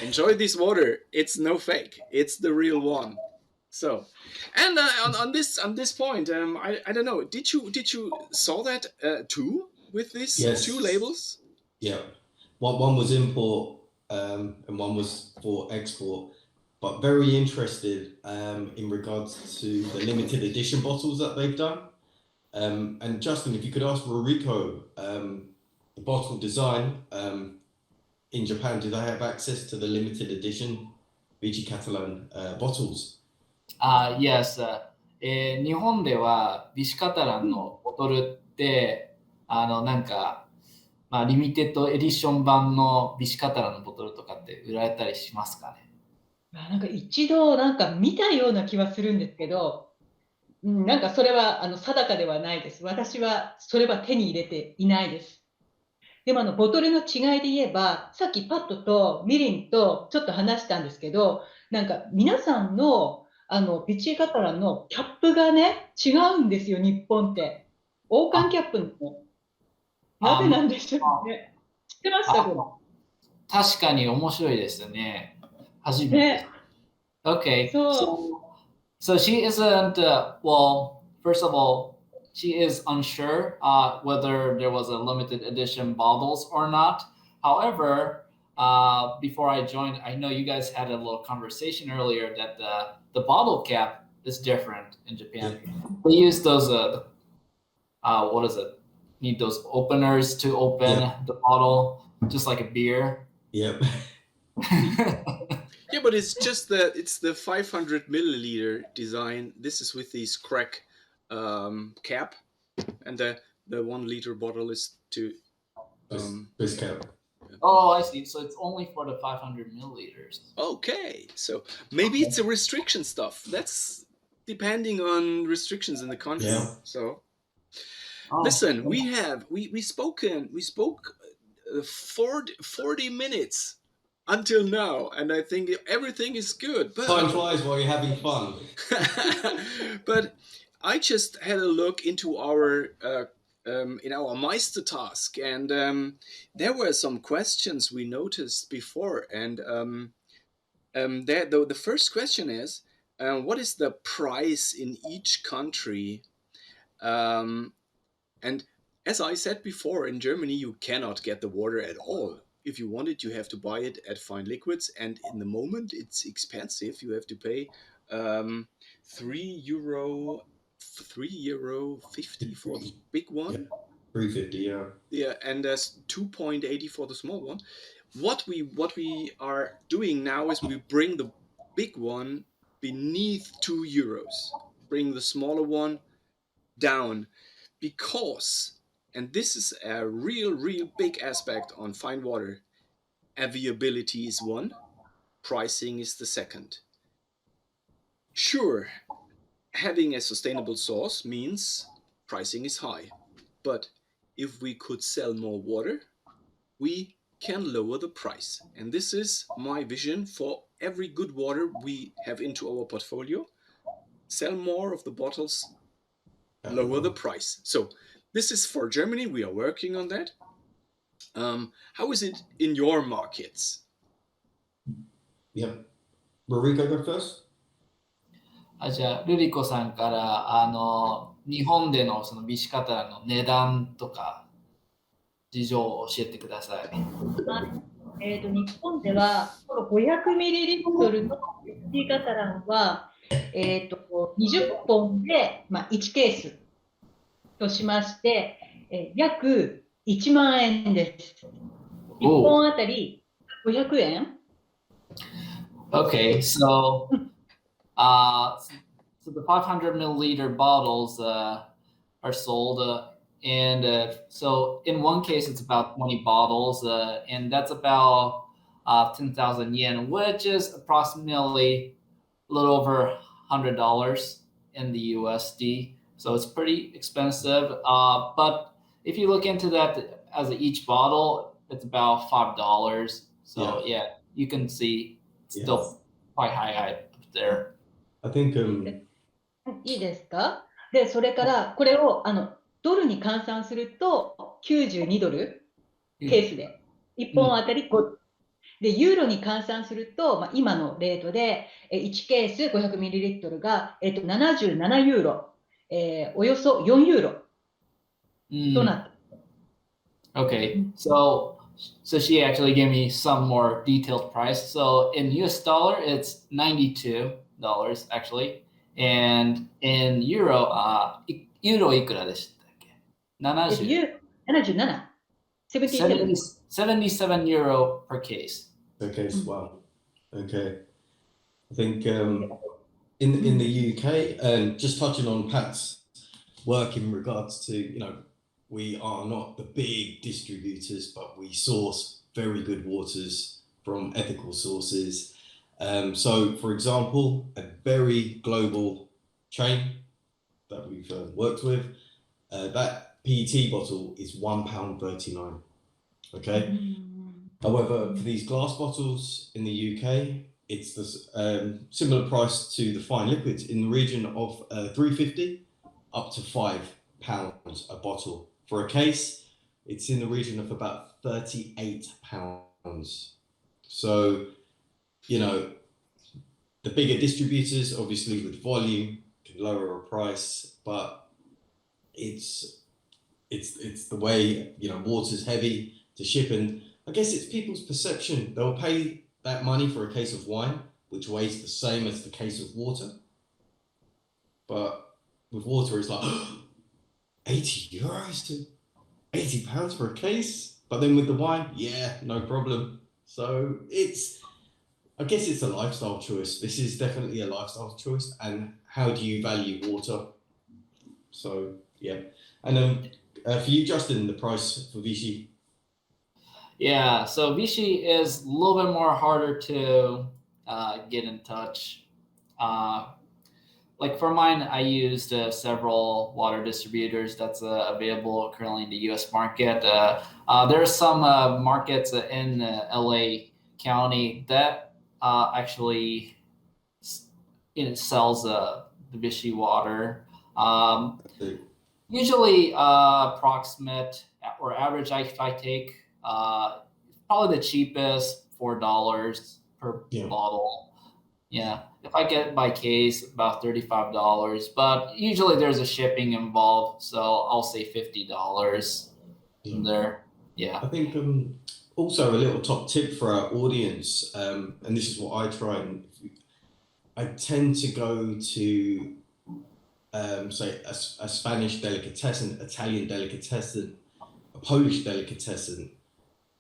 Enjoy this water. It's no fake. It's the real one. So, and on this point, I don't know. Did you saw that too with these Yes. two labels? Yeah. One was import and one was for export, but very interested in regards to the limited edition bottles that they've done. And Justin, if you could ask Ruriko, the bottle design in Japan, do they have access to the limited edition VICHY CATALAN bottles? Yes. 日本ではビシカタランのボトルってなんか、まあ、リミテッドエディション版のビシカタランのボトルとかって売られたりしますかね？なんか一度なんか見たような気はするんですけど、なんかそれは定かではないです。私はそれは手に入れていないです。でもボトルの違いで言えば、さっきパットとミリンとちょっと話したんですけど、なんか皆さんのビチーカタランのキャップがね、違うんですよ、日本って。王冠キャップの。なぜなんでしょうね。知ってましたか？確かに面白いですね。初めて。ね。Okay. そう。So she isn't, well, first of all, she is unsure whether there was a limited edition bottles or not. However, before I joined, I know you guys had a little conversation earlier that the bottle cap is different in Japan. They use those, what is it? Need those openers to open the bottle, just like a beer. Yep. Yeah, but it's just it's the 500 milliliter design. This is with these crack cap, and the 1 liter bottle is to this cap. Oh, I see. So it's only for the 500 milliliters. Okay, so maybe it's a restriction stuff. That's depending on restrictions in the country. Yeah. So listen, we spoke 40 minutes until now, and I think everything is good. But Time flies while you're having fun. but I just had a look into our in our Meister task, and there were some questions we noticed before, and the first question is, what is the price in each country? And as I said before, in Germany you cannot get the water at all. If you want it, you have to buy it at Fine Liquids, and in the moment it's expensive. You have to pay €3.50 for the big one. $3.50, yeah. Yeah, and there's $2.80 for the small one. What we are doing now is we bring the big one beneath €2, bring the smaller one down, because, and this is a real big aspect on fine water, availability is one, pricing is the second. Sure, having a sustainable source means pricing is high, but if we could sell more water, we can lower the price. And this is my vision for every good water we have into our portfolio. Sell more of the bottles, lower the price. So this is for Germany. We are working on that. How is it in your markets? Yep. Ruriko, go first. じゃあルリコさんから日本でのそのビシカタランの値段とか事情を教えてください。日本ではこの500ミリリットルのビシカタランは20本で、1ケースとしまして、約1万円です。1本あたり500円。Okay, so the 500 milliliter bottles are sold. And so in one case, it's about 20 bottles, and that's about 10,000 yen, which is approximately a little over $100 in the USD. So it's pretty expensive. But if you look into that as each bottle, it's about $5. So yeah, you can see it's still quite high up there. I think いいですか？で、それからこれをドルに換算すると92ドルケースで1本あたり5ドル。で、ユーロに換算すると、今のレートで1ケース 500ml が77ユーロ、およそ4ユーロとなって。Okay, so she actually gave me some more detailed price. So in US dollar, it's $92 actually, and in euro, ユーロいくらでしたっけ？77 euro per case. okay, wow. Okay. I think in the UK, and just touching on Pat's work in regards to, we are not the big distributors, but we source very good waters from ethical sources. So, for example, a very global chain that we've worked with, that PET bottle is £1.39. Okay. However, for these glass bottles in the UK, it's the similar price to the fine liquids in the region of £3.50 up to £5 a bottle. For a case, it's in the region of about £38. So, the bigger distributors, obviously with volume, can lower a price, but it's the way, water's heavy to ship, and I guess it's people's perception. They'll pay that money for a case of wine, which weighs the same as the case of water. But with water, it's like 80 euros to £80 for a case. But then with the wine, yeah, no problem. So I guess it's a lifestyle choice. This is definitely a lifestyle choice. And how do you value water? So, yeah. And for you, Justin, the price for Vichy? Yeah, so Vichy is a little bit more harder to get in touch. Like for mine, I used several water distributors that's available currently in the U.S. market. There are some markets in LA County that actually sells the Vichy water. Usually approximate or average if I take probably the cheapest $4 per bottle. Yeah, if I get by case, about $35, but usually there's a shipping involved, so I'll say $50 in there. Yeah, I think also a little top tip for our audience, and this is what I try and I tend to go to say a Spanish delicatessen, Italian delicatessen, a Polish delicatessen,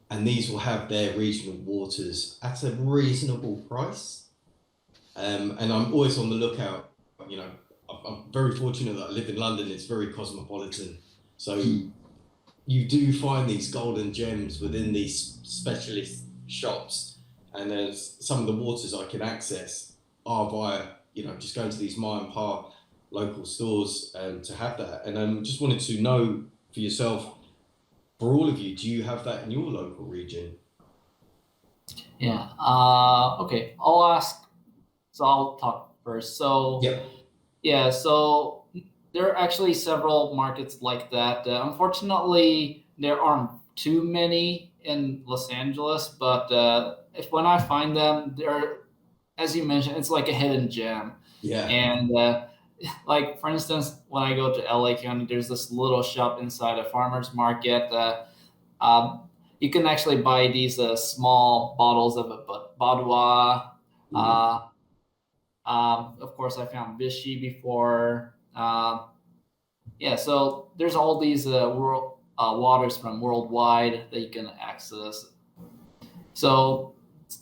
and these will have their regional waters at a reasonable price. And I'm always on the lookout. I'm very fortunate that I live in London. It's very cosmopolitan. So you do find these golden gems within these specialist shops. And there's some of the waters I can access are via, just going to these Ma and Pa local stores to have that. And just wanted to know for yourself, for all of you, do you have that in your local region? Yeah. Okay. So I'll talk first. So yeah. So there are actually several markets like that. Unfortunately, there aren't too many in Los Angeles, but when I find them, they're, as you mentioned, it's like a hidden gem. Yeah. And like for instance, when I go to LA County, there's this little shop inside a farmer's market. You can actually buy these small bottles of Boudoir. Of course, I found Vichy before. Yeah, so there's all these waters from worldwide that you can access. So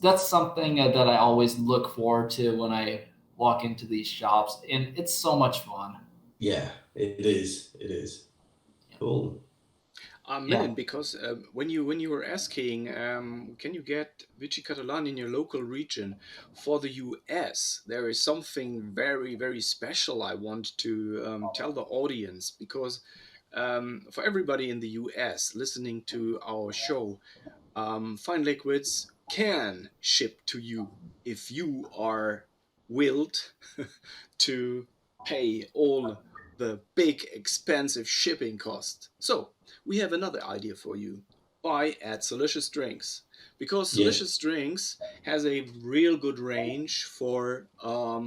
that's something that I always look forward to when I walk into these shops, and it's so much fun. Yeah, it is. It is. Cool. Milin, because when you were asking, can you get Vichy Catalan in your local region for the US? There is something very, very special I want to tell the audience, because for everybody in the US listening to our show, fine liquids can ship to you if you are willed to pay all the big expensive shipping cost. So we have another idea for you. Buy at Delicious Drinks, because Yeah. Delicious Drinks has a real good range for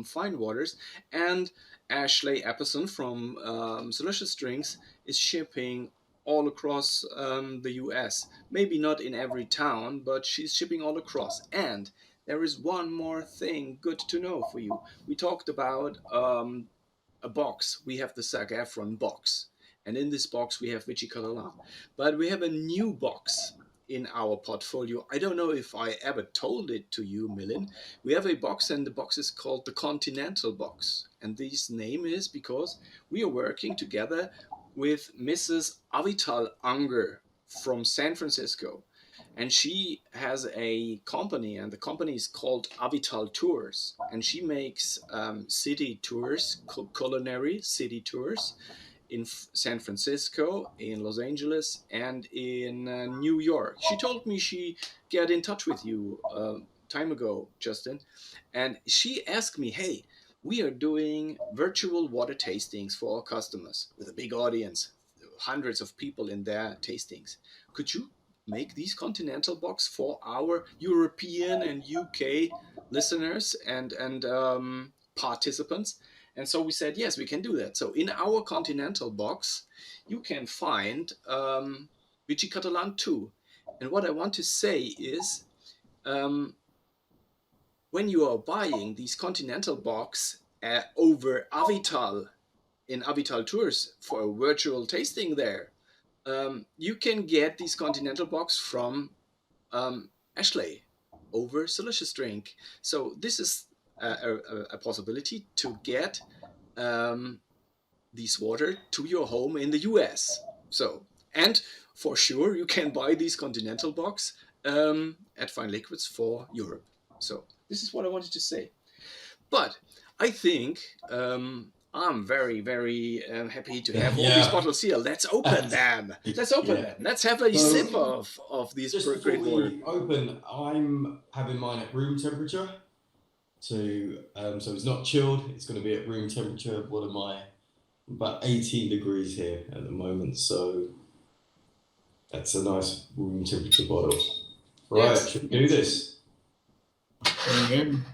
fine waters, and Ashley Epperson from Delicious Drinks is shipping all across the US. Maybe not in every town, but she's shipping all across. And there is one more thing good to know for you. We talked about a box. We have the Zac Efron box. And in this box, we have Vichy Catalan. But we have a new box in our portfolio. I don't know if I ever told it to you, Milin. We have a box, and the box is called the Continental Box. And this name is because we are working together with Mrs. Avital Unger from San Francisco. And she has a company, and the company is called Avital Tours. And she makes city tours, culinary city tours in San Francisco, in Los Angeles, and in New York. She told me she got in touch with you time ago, Justin. And she asked me, hey, we are doing virtual water tastings for our customers with a big audience, hundreds of people in their tastings. Could you make these Continental Box for our European and UK listeners and participants? And so we said, yes, we can do that. So in our Continental Box, you can find Vichy Catalan 2. And what I want to say is, when you are buying these Continental Box over Avital, in Avital Tours for a virtual tasting there, you can get these Continental Box from Ashley over Delicious Drink. So this is a possibility to get these water to your home in the US. So, and for sure, you can buy these Continental Box at Fine Liquids for Europe. So this is what I wanted to say. But I think I'm very, very happy to have all these bottles here. Let's open them. Let's open them. Let's have a sip of these Just great before water. we open, I'm having mine at room temperature. So it's not chilled. It's going to be at room temperature. What am I? About 18 degrees here at the moment. So that's a nice room temperature bottle. Right, Yes. should we do this? Then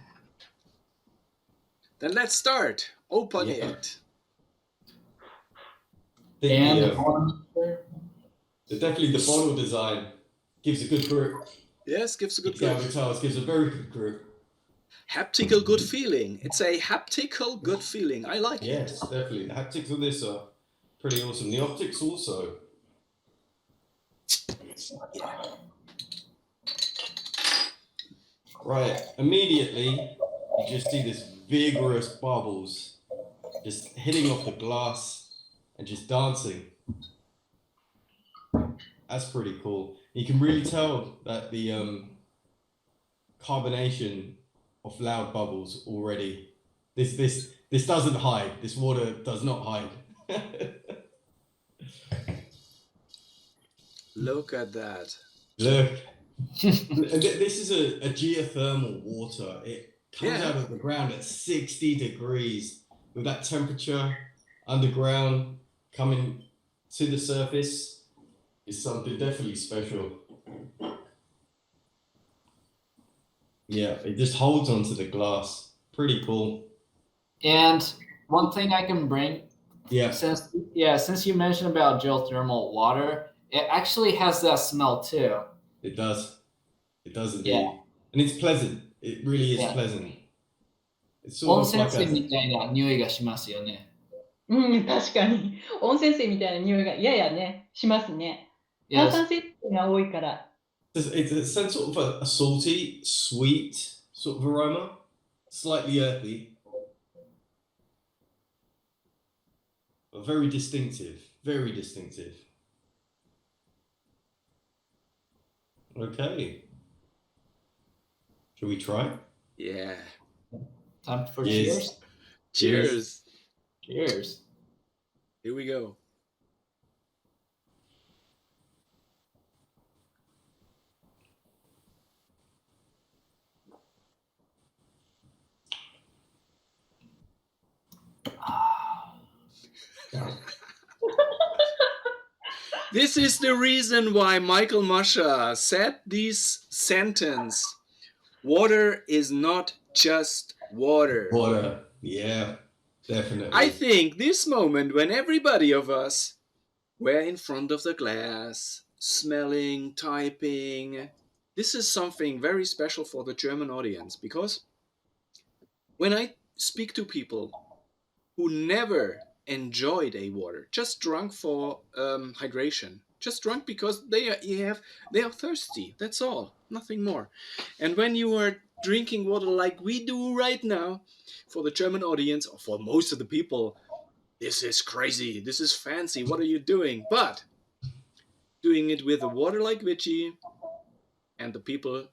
let's start. Open Yeah. it. Definitely the bottle design gives a good grip. Yes, gives a good grip. grip. Gives a very good grip. Haptical good feeling. It's a haptical good feeling. I like it. Yes, definitely. The haptics on this are pretty awesome. The optics also. Right, immediately you just see this vigorous bubbles just hitting off the glass and just dancing. That's pretty cool. You can really tell that the carbonation of loud bubbles already. This doesn't hide. This water does not hide. Look at that. Look. This is a geothermal water. It comes out of the ground at 60 degrees with that temperature underground coming to the surface is something definitely special. Yeah, it just holds onto the glass. Pretty cool. And one thing I can bring, since you mentioned about geothermal water, it actually has that smell too. It does. It does indeed. Yeah. And it's pleasant. It really is pleasant. It's sort of like みたいな匂いがしますよね。確かに。温泉水みたいな匂いがややね、しますね。炭酸水が多いから。It's a sense sort of a salty, sweet sort of aroma, slightly earthy. very distinctive, very distinctive. Okay. Shall we try? Yeah. Time for Yes. cheers. Cheers. Cheers. Here we go. This is the reason why Michael Masha said this sentence. Water is not just water. Water. Yeah, definitely. I think this moment when everybody of us were in front of the glass, smelling, typing, this is something very special for the German audience, because when I speak to people who never enjoyed a water, just drunk for hydration, just drunk because they are thirsty. That's all, nothing more. And when you are drinking water like we do right now, for the German audience, or for most of the people, this is crazy, this is fancy, what are you doing? But doing it with a water like Vichy, and the people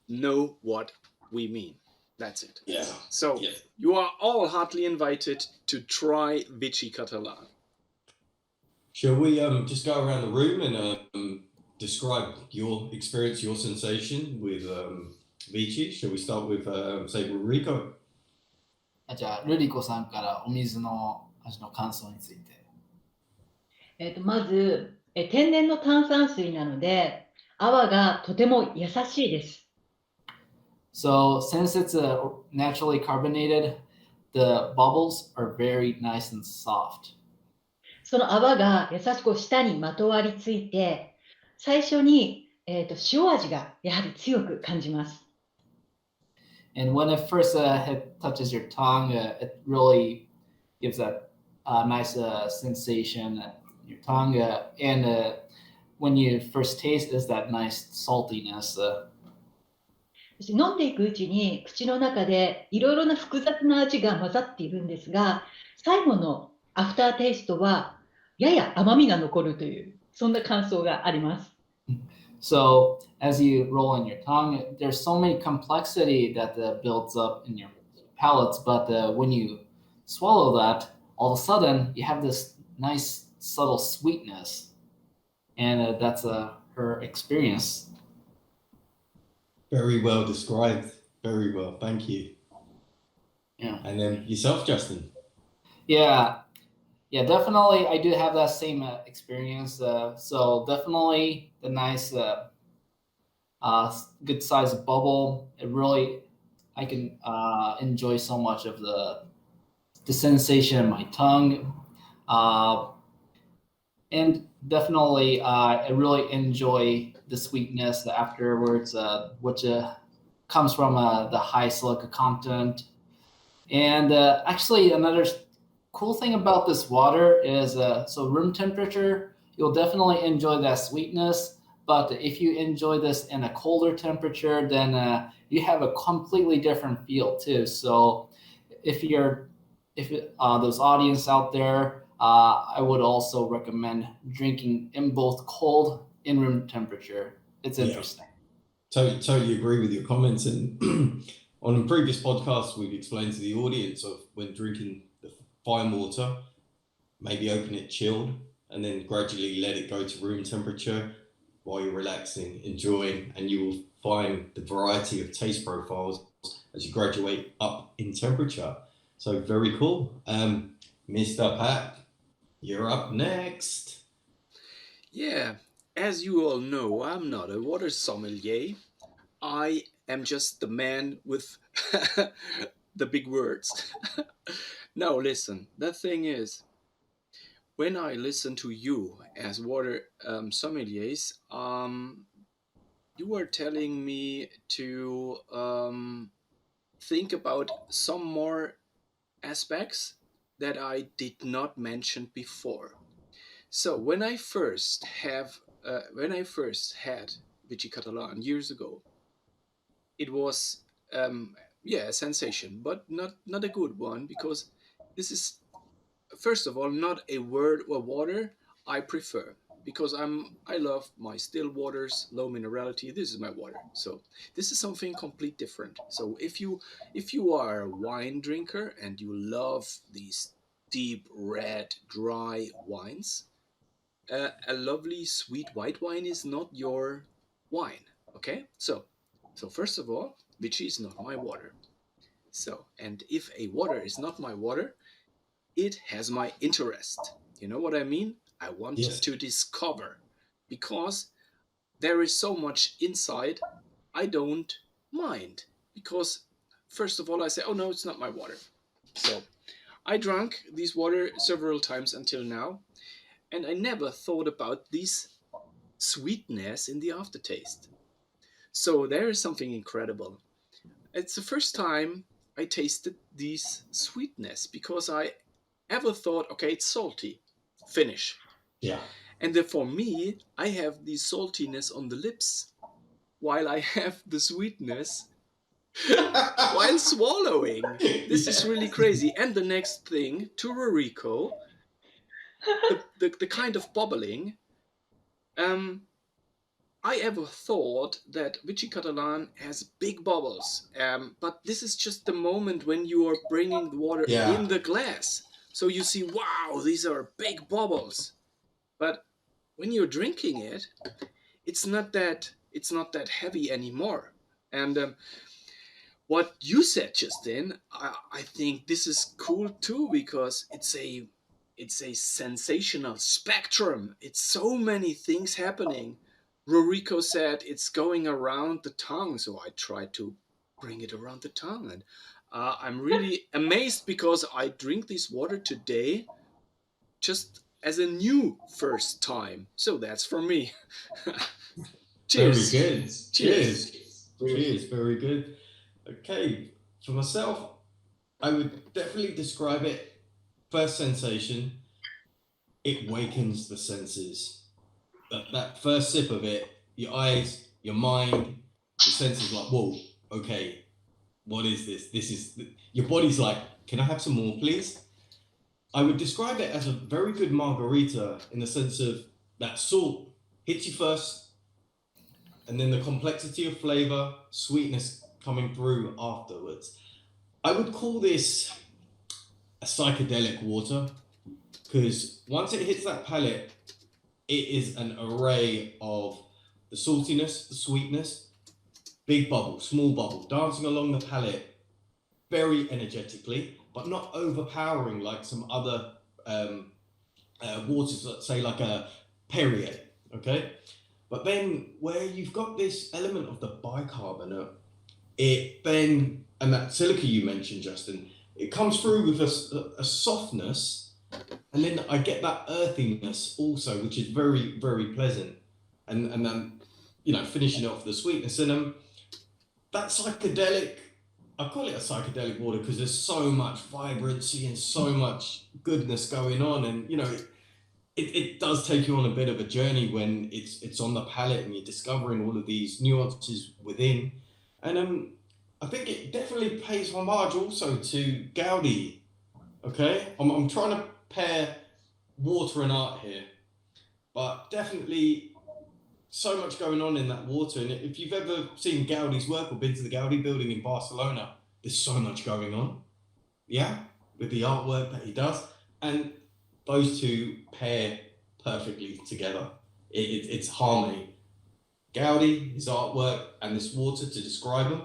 know what we mean. That's it. Yeah. So Yeah. you are all heartily invited to try VICHY CATALAN. Shall we just go around the room and describe your experience, your sensation with Vichy? Shall we start with, say, Ruriko? じゃあ、ルリコさんからお水の味の感想について。まず、天然の炭酸水なので、泡がとても優しいです。So, since it's naturally carbonated, the bubbles are very nice and soft. その泡が優しく舌にまとわりついて、最初に、塩味がやはり強く感じます。And when it first touches your tongue, it really gives that nice sensation in your tongue. And when you first taste, is that nice saltiness. そして飲んでいくうちに口の中でいろいろな複雑な味が混ざっているんですが、最後のアフターテイストはやや甘みが残るという、そんな感想があります。So as you roll in your tongue, there's so many complexity that builds up in your palates, but when you swallow that, all of a sudden you have this nice subtle sweetness, and that's her experience. Very well described. Very well. Thank you. Yeah. And then yourself, Justin? Yeah, definitely. I do have that same experience. So definitely the nice, good size bubble. It really, I can enjoy so much of the sensation in my tongue, and definitely I really enjoy the sweetness afterwards, which comes from the high silica content. And actually, another cool thing about this water is so room temperature, you'll definitely enjoy that sweetness. But if you enjoy this in a colder temperature, then you have a completely different feel too. So if those audience out there, I would also recommend drinking in both cold and room temperature. It's interesting. Totally agree with your comments. And on a previous podcast, we've explained to the audience of when drinking the fine water, maybe open it chilled and then gradually let it go to room temperature while you're relaxing, enjoying, and you will find the variety of taste profiles as you graduate up in temperature. So very cool. Mr. Pat, you're up next. Yeah, as you all know, I'm not a water sommelier. I am just the man with the big words. No, listen, the thing is, when I listen to you as water sommeliers, you are telling me to think about some more aspects that I did not mention before. So when I first had Vichy Catalan years ago, it was a sensation, but not a good one, because this is first of all, not a word or water I prefer, because I love my still waters, low minerality. This is my water. So this is something complete different. So if you are a wine drinker and you love these deep red dry wines, a lovely sweet white wine is not your wine. Okay, so first of all, Vichy is not my water. So, and if a water is not my water, it has my interest. You know what I mean? I want Yes. to discover, because there is so much inside. I don't mind, because first of all I say, oh no, it's not my water. So I drank this water several times until now, and I never thought about this sweetness in the aftertaste. So there is something incredible. It's the first time I tasted this sweetness, because I ever thought, okay, it's salty, finish. Yeah. And then for me, I have the saltiness on the lips, while I have the sweetness while swallowing. This is really crazy. And the next thing, to Ruriko, the kind of bubbling. I ever thought that Vichy Catalan has big bubbles, but this is just the moment when you are bringing the water in the glass. So you see, wow, these are big bubbles. But when you're drinking it, it's not that heavy anymore. And what you said just then, I think this is cool too, because it's a sensational spectrum. It's so many things happening. Ruriko said it's going around the tongue, so I tried to bring it around the tongue, and I'm really amazed, because I drink this water today just as a new first time. So that's for me. Cheers. Very good. Cheers. Cheers. Very good. Okay, for myself, I would definitely describe it. First sensation, it wakens the senses. That first sip of it, your eyes, your mind, your senses like, whoa, okay, what is this? This is your body's like, can I have some more, please? I would describe it as a very good margarita, in the sense of that salt hits you first, and then the complexity of flavor, sweetness coming through afterwards. I would call this a psychedelic water, because once it hits that palate, it is an array of the saltiness, the sweetness, big bubble, small bubble, dancing along the palate very energetically, but not overpowering like some other waters, let's say like a Perrier, okay? But then where you've got this element of the bicarbonate, it then, and that silica you mentioned, Justin, it comes through with a softness, and then I get that earthiness also, which is very, very pleasant. And then, finishing off the sweetness. And that psychedelic, I call it a psychedelic water because there's so much vibrancy and so much goodness going on. And, it does take you on a bit of a journey when it's on the palate and you're discovering all of these nuances within. And I think it definitely pays homage also to Gaudi. Okay, I'm trying to pair water and art here, but definitely so much going on in that water. And if you've ever seen Gaudi's work or been to the Gaudi building in Barcelona, there's so much going on. Yeah, with the artwork that he does, and those two pair perfectly together. It's harmony. Gaudi, his artwork, and this water to describe him.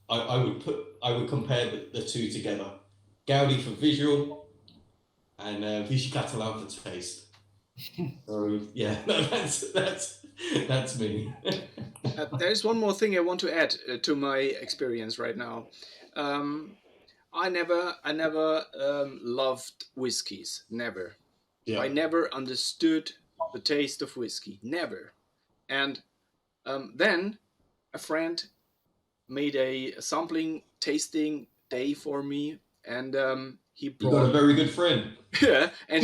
I would compare the two together. Gaudi for visual, and Vichy Catalan for taste. So yeah, that's me. There's one more thing I want to add to my experience right now. I never loved whiskeys. Never. Yeah. I never understood the taste of whiskey. Never. And then a friend made a sampling tasting day for me, and he brought. You got a very good friend. Yeah, and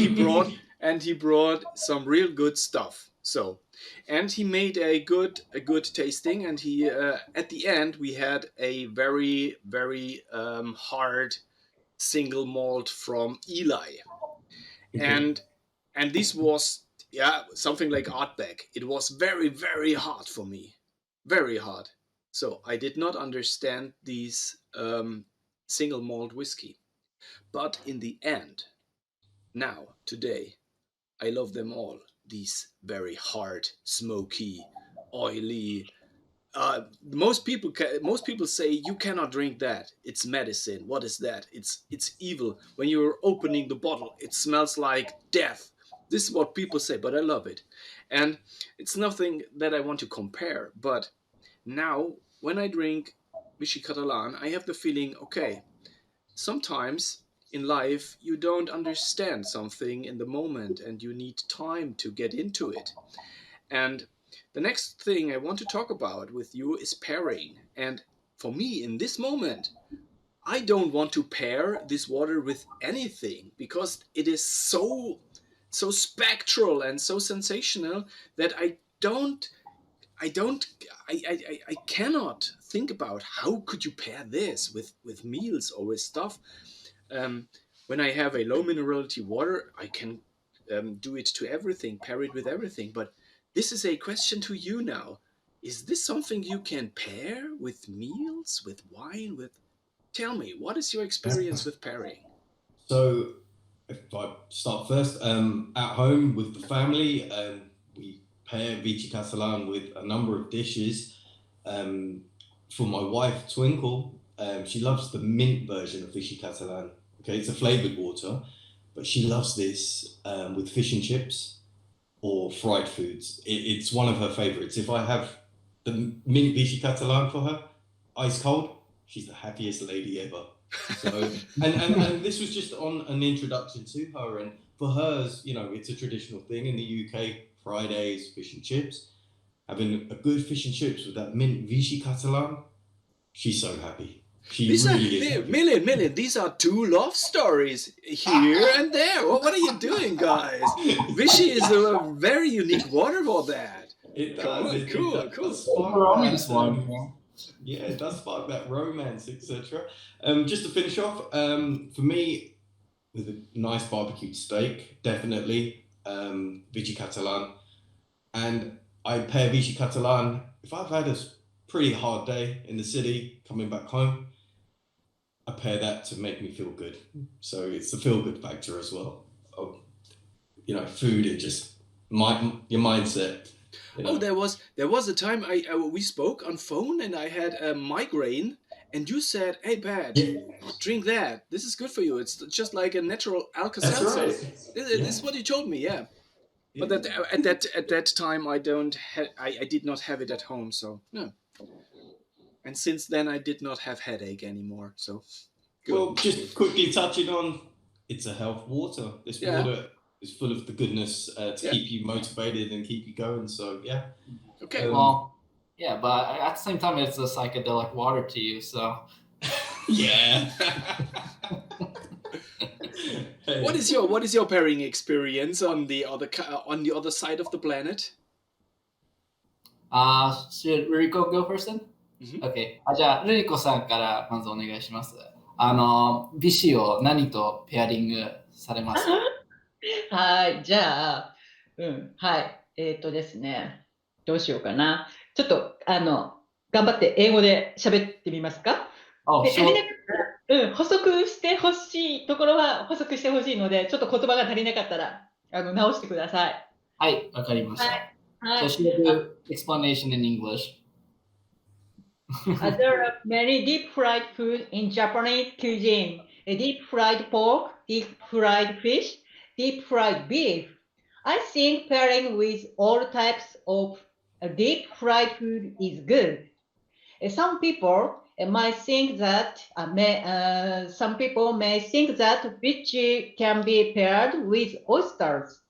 he brought some real good stuff. So, and he made a good tasting, and he at the end we had a very hard single malt from Eli. Okay. And this was something like Artback. It was very, very hard for me, very hard. So I did not understand these single malt whiskey. But in the end, now today, I love them all. These very hard, smoky, oily. Most people say you cannot drink that. It's medicine. What is that? It's evil. When you're opening the bottle, it smells like death. This is what people say, but I love it, and it's nothing that I want to compare. But now, when I drink Vichy Catalan, I have the feeling, okay, sometimes in life you don't understand something in the moment, and you need time to get into it. And the next thing I want to talk about with you is pairing. And for me, in this moment, I don't want to pair this water with anything because it is so spectral and so sensational that I don't I cannot think about how could you pair this with meals or with stuff. Um, when I have a low minerality water, I can do it to everything, pair it with everything. But this is a question to you now. Is this something you can pair with meals, with wine, with? Tell me, what is your experience with pairing? So if I start first, at home with the family, we pair Vichy Catalan with a number of dishes. Um, for my wife, Twinkle, she loves the mint version of Vichy Catalan. Okay, it's a flavored water, but she loves this with fish and chips or fried foods. It's one of her favorites. If I have the mint Vichy Catalan for her, ice cold, she's the happiest lady ever. So, and this was just on an introduction to her, and for hers, you know, it's a traditional thing in the UK. Fridays, fish and chips. Having a good fish and chips with that mint Vichy Catalan, she's so happy. She These really are is happy. Milin. These are two love stories here and there. What are you doing, guys? Vichy is a very unique water for that. It Come does. on, cool. Spark Romance that, one. Yeah. yeah, it does spark that romance, etc. Just to finish off, for me, with a nice barbecued steak, definitely Vichy Catalan. And I pair Vichy Catalan if I've had a pretty hard day in the city coming back home. I pair that to make me feel good. So it's the feel good factor as well. Of, you know, food and just your mindset. You know? Oh, there was a time we spoke on phone and I had a migraine and you said, "Hey, Pat, drink that. This is good for you. It's just like a natural That's Alka-Seltzer." right. This is what you told me, yeah. But at that time I did not have it at home, so no. And since then I did not have headache anymore. So good. Well, just quickly touching on, it's a health water. This water is full of the goodness to keep you motivated and keep you going. So yeah. Okay. Well, yeah, but at the same time, it's a psychedelic water to you, so. Yeah. Hey. What is your pairing experience on the other side of the planet? Should Ruriko go first then? Okay. じゃあ、ルリコさんからまずお願いします。ビシを何とペアリングされます？はい、じゃあ、はい、ですね、どうしようかな。ちょっと、頑張って英語で喋ってみますか。で、足りなかったら、補足してほしいところは補足してほしいので、ちょっと言葉が足りなかったら、直してください。はい、わかりました。はい。So she'll do explanation in English. There are many deep fried food in Japanese cuisine. Deep fried pork, deep fried fish, deep fried beef. I think pairing with all types of deep fried food is good. Some people might think that some people may think that vichy can be paired with oysters.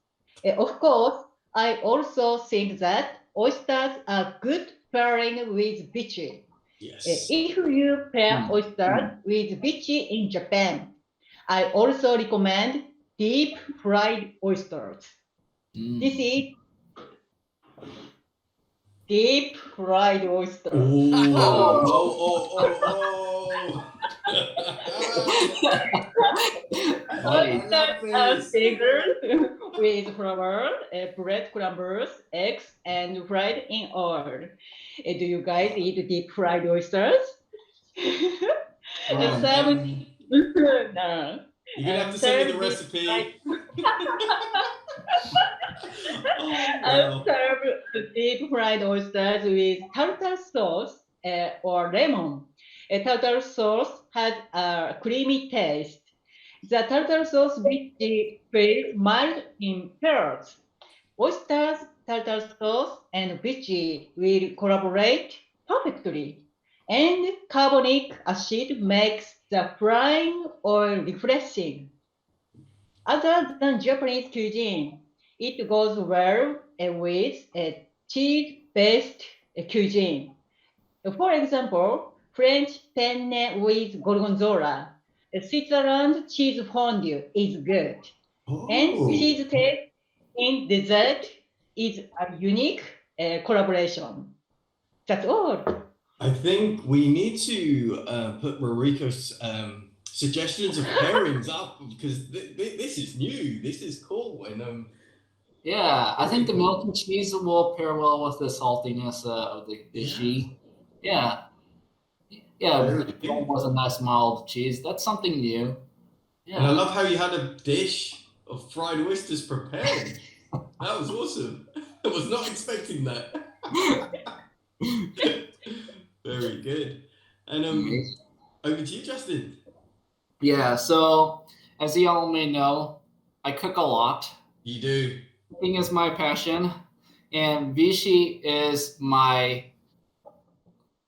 Of course, I also think that oysters are good pairing with vichy. Yes. If you pair oysters with vichy in Japan, I also recommend deep fried oysters. This is deep fried oyster. Oh. Oysters seasoned with flour, bread crumbs, eggs, and fried in oil. Do you guys eat deep fried oysters? Yeah. Served. No. You're gonna have to send me the Served recipe. Oh, I'll wow. serve deep fried oysters with tartar sauce or lemon. A tartar sauce has a creamy taste. The tartar sauce which feels mild in pears. Oysters, tartar sauce, and vichy will collaborate perfectly. And carbonic acid makes the frying oil refreshing. Other than Japanese cuisine, it goes well with a cheese-based cuisine. For example, French penne with gorgonzola. Switzerland cheese fondue is good. And Oh, cheese taste in dessert is a unique collaboration. That's all. I think we need to put Ruriko's suggestions of pairings up because this is new. This is cool. And Yeah, I think the milk and cheese will pair well with the saltiness of the vichy. Yeah. Yeah, Very with good. a nice mild cheese. That's something new. And I Yeah. love how you had a dish of fried oysters prepared. That was awesome. I was not expecting that. Very good. And over to you, Justin. Yeah, so as you all may know, I cook a lot. You do. Cooking is my passion, and Vichy is my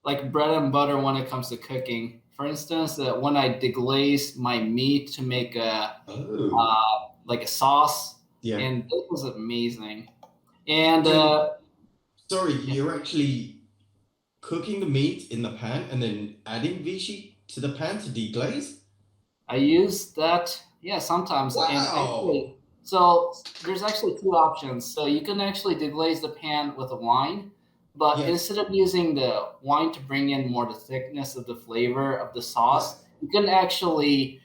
like bread and butter when it comes to cooking. For instance, when I deglaze my meat to make like a sauce, Yeah. and it was amazing. And Sorry, you're actually cooking the meat in the pan and then adding vichy to the pan to deglaze? I use that, yeah, sometimes. And Wow. actually, so there's actually two options. So you can actually deglaze the pan with a wine, but Yes. instead of using the wine to bring in more the thickness of the flavor of the sauce, you can actually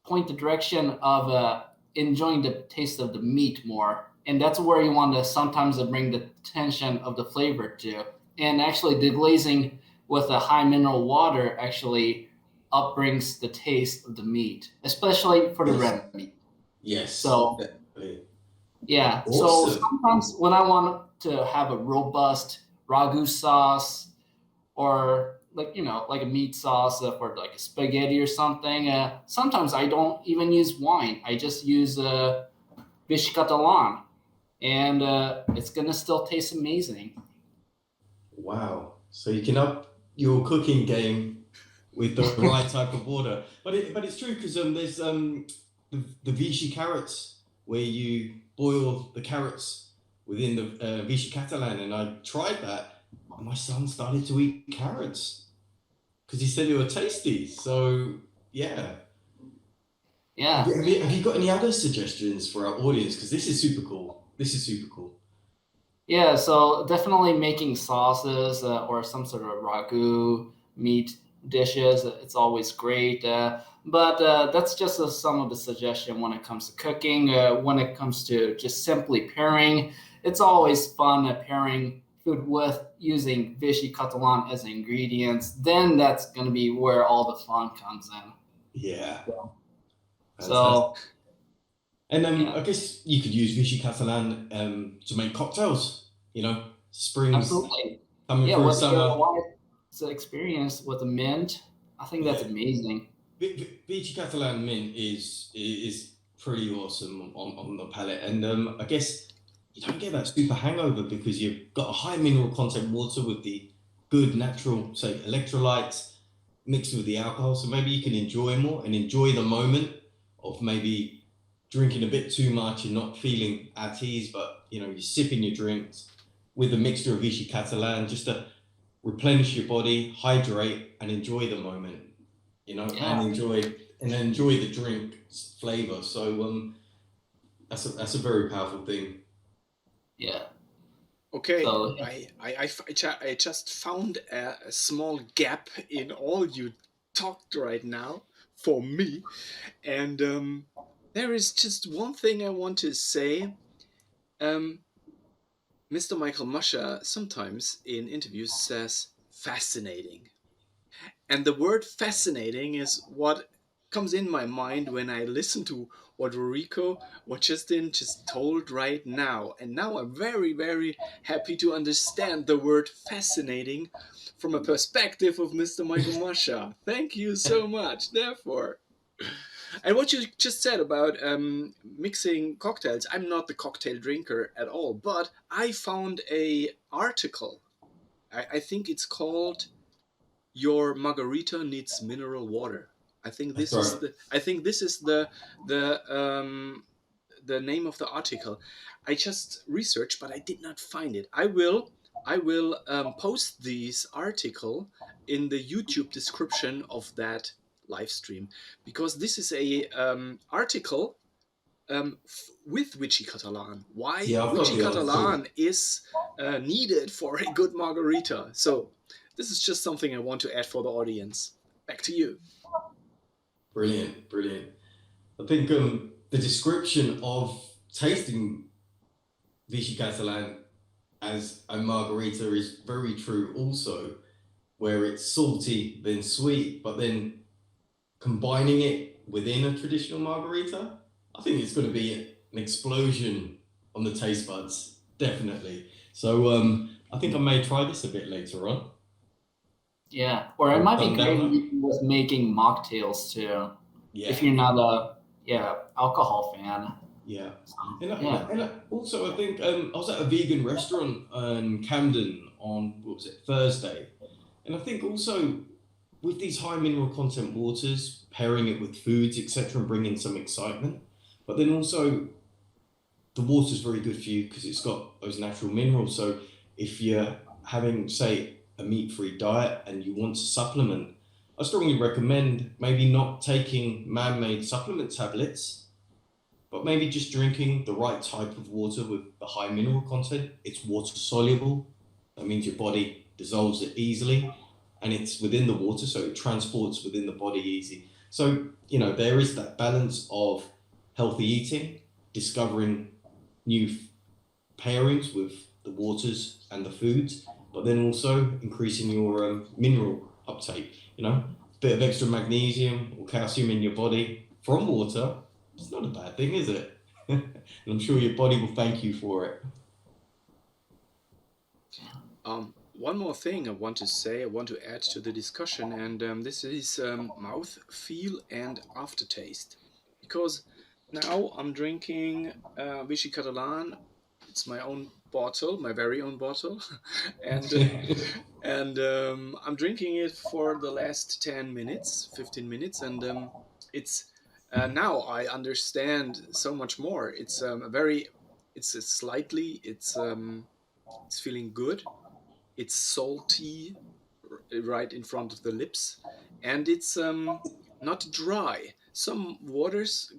point the direction of enjoying the taste of the meat more. And that's where you want to sometimes bring the tension of the flavor to. And actually deglazing with a high mineral water actually upbrings the taste of the meat, especially for the red meat. Yes. So definitely. yeah, so Awesome. sometimes when I want to have a robust ragu sauce or like a meat sauce for like a spaghetti or something, sometimes I don't even use wine. I just use Vichy Catalan, and it's gonna still taste amazing. Wow. So you can up your cooking game with the right type of water. But it's true because there's the Vichy carrots where you boil the carrots within the Vichy Catalan, and I tried that. And my son started to eat carrots because he said they were tasty. So yeah. Yeah. Have you got any other suggestions for our audience? Because this is super cool. Yeah, so definitely making sauces or some sort of ragu meat dishes. It's always great. But that's just some of the suggestion when it comes to cooking. When it comes to just simply pairing, it's always fun pairing food with using Vichy Catalan as ingredients. Then that's going to be where all the fun comes in. Yeah. So, and yeah. I guess you could use Vichy Catalan to make cocktails. Springs Absolutely. coming Yeah, through with summer. It's an experience with the mint. I think that's amazing. Vichy Catalan mint is pretty awesome on the palate, and I guess you don't get that super hangover because you've got a high mineral content water with the good natural, say, electrolytes mixed with the alcohol. So maybe you can enjoy more and enjoy the moment of maybe drinking a bit too much and not feeling at ease, but you're sipping your drinks with a mixture of Vichy Catalan just to replenish your body, hydrate, and enjoy the moment, and enjoy the drink's flavor. So that's a very powerful thing. Yeah. Okay, So I just found a small gap in all you talked right now for me, and there is just one thing I want to say. Mr. Michael Musher sometimes in interviews says fascinating. And the word fascinating is what comes in my mind when I listen to what Ruriko, what Justin just told right now. And now I'm very, very happy to understand the word fascinating from a perspective of Mr. Michael Masha. Thank you so much. Therefore, and what you just said about mixing cocktails, I'm not the cocktail drinker at all, but I found a article. I think it's called "Your Margarita Needs Mineral Water." I think That's this is right. the name of the article. I just researched, but I did not find it. I will post this article in the YouTube description of that live stream, because this is a article with Vichy Catalan. Why Yeah, I've got Vichy the article. Catalan is needed for a good margarita. So this is just something I want to add for the audience. Back to you. Brilliant, brilliant. I think the description of tasting Vichy Catalan as a margarita is very true also, where it's salty, then sweet, but then combining it within a traditional margarita, I think it's going to be an explosion on the taste buds, definitely. So I think I may try this a bit later on. yeah, or it might be Thumb great down. with making mocktails too. Yeah. If you're not a alcohol fan. Yeah. So, And also, I think I was at a vegan restaurant in Camden on, what was it, Thursday. And I think also with these high mineral content waters, pairing it with foods, etc., and bringing some excitement. But then also, the water's very good for you because it's got those natural minerals. So if you're having, say, a meat-free diet and you want to supplement, I strongly recommend maybe not taking man-made supplement tablets, but maybe just drinking the right type of water with the high mineral content. It's water soluble. That means your body dissolves it easily, and it's within the water, so it transports within the body easy. So, there is that balance of healthy eating, discovering new pairings with the waters and the foods, but then also increasing your mineral uptake. Bit of extra magnesium or calcium in your body from water. It's not a bad thing, is it? And I'm sure your body will thank you for it. One more thing I want to add to the discussion, and this is mouth feel and aftertaste. Because now I'm drinking Vichy Catalan. It's my own bottle, my very own bottle, and I'm drinking it for the last 10 minutes, 15 minutes, and it's now I understand so much more. It's it's feeling good. It's salty right in front of the lips, and it's not dry. Some waters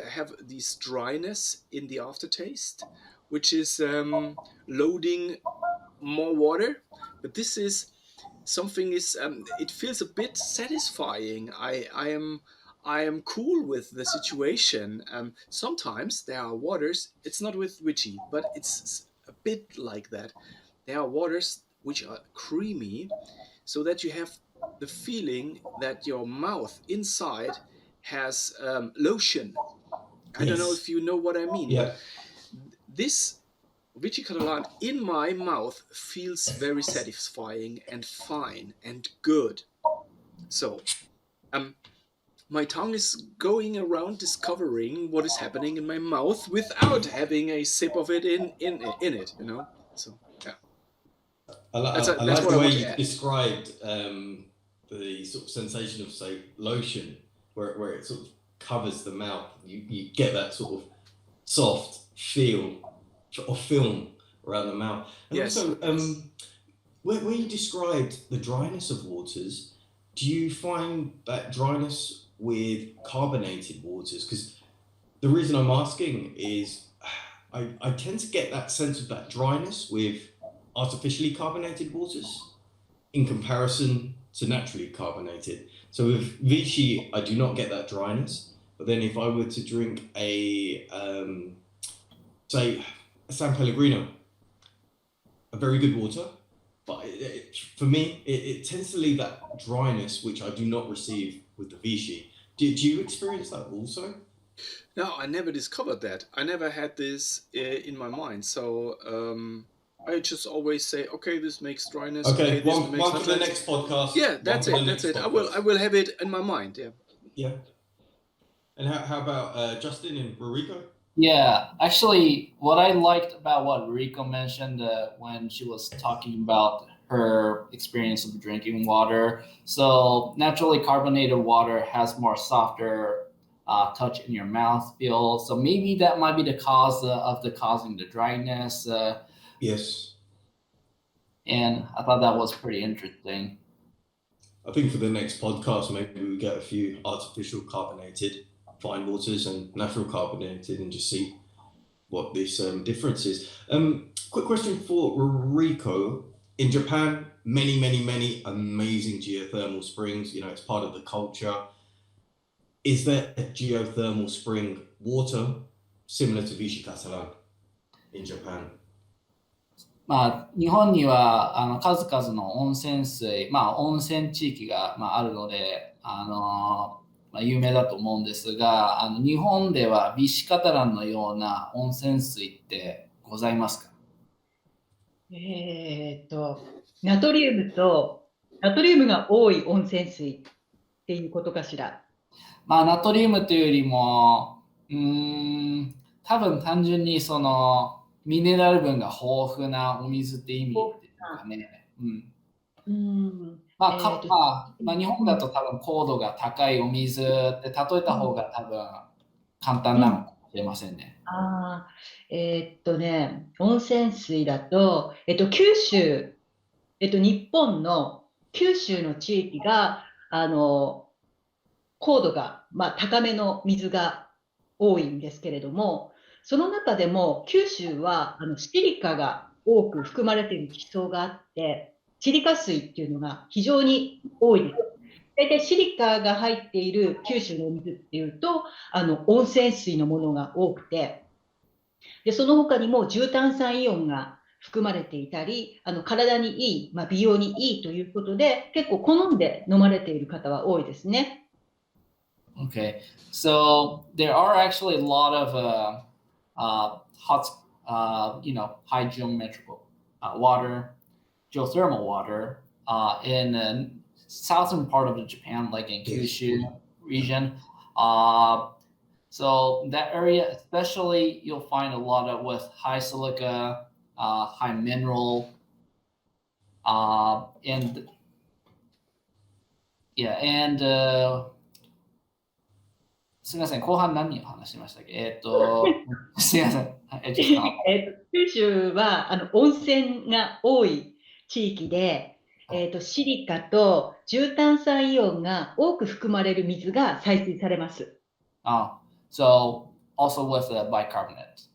have this dryness in the aftertaste, which is loading more water, but this is something is it feels a bit satisfying. I am cool with the situation. Sometimes there are waters, it's not with Richie, but it's a bit like that. There are waters which are creamy, so that you have the feeling that your mouth inside has lotion. I don't know Yes. if you know what I mean, Yeah. but this Vichy Catalan in my mouth feels very satisfying and fine and good. So, my tongue is going around discovering what is happening in my mouth without having a sip of it in it. So yeah, I that's like what the I way want to you add. described the sort of sensation of, say, lotion, where it sort of covers the mouth. You get that sort of soft feel of film around the mouth. And Yes. also, where you described the dryness of waters, do you find that dryness with carbonated waters? Because the reason I'm asking is I tend to get that sense of that dryness with artificially carbonated waters in comparison to naturally carbonated. So with Vichy, I do not get that dryness. But then if I were to drink say a San Pellegrino, a very good water, but for me, it tends to leave that dryness, which I do not receive with the Vichy. Do you experience that also? No, I never discovered that. I never had this in my mind. So I just always say, okay, this makes dryness. Okay, this one makes for the next podcast. Yeah, that's it. I will have it in my mind. Yeah. Yeah. And how about Justin and Ruriko? Yeah, actually, what I liked about what Ruriko mentioned when she was talking about her experience of drinking water. So naturally carbonated water has more softer touch in your mouth feel. So maybe that might be the cause of causing the dryness. Yes. And I thought that was pretty interesting. I think for the next podcast, maybe we get a few artificial carbonated fine waters and natural carbonated and just see what this difference is. Quick question for Ruriko. In Japan, many amazing geothermal springs. You know, it's part of the culture. Is there a geothermal spring water similar to Vichy Catalan in Japan? 日本には数々の温泉水、温泉地域があるので、有名だと思うんですが、日本ではビシカタランのような温泉水ってございますか？ナトリウムが多い温泉水っていうことかしら。ナトリウムというよりも、多分単純にそのミネラル分が豊富なお水って意味ですかね。日本だと多分高度が高いお水って例えた方が多分簡単なのかもしれませんね。温泉水だと、九州、日本の九州の地域が、高度が、高めの水が多いんですけれども、その中でも九州はシリカが多く含まれている地層があって、シリカ水っていうのが非常に多いです。大体シリカが入っている九州の水っていうと、温泉水のものが多くて、でその他にも重炭酸イオンが含まれていたり、体にいい、美容にいいということで、結構好んで飲まれている方は多いですね。Okay, so there are actually a lot of high geometrical water, geothermal water in the southern part of Japan, like in Kyushu region. So that area, especially, you'll find a lot of with high silica, high mineral, andすみません、後半何を話しましたっけ？すみません。九州は温泉が多い地域で、シリカと重炭酸イオンが多く含まれる水が採水されます。So also with bicarbonate.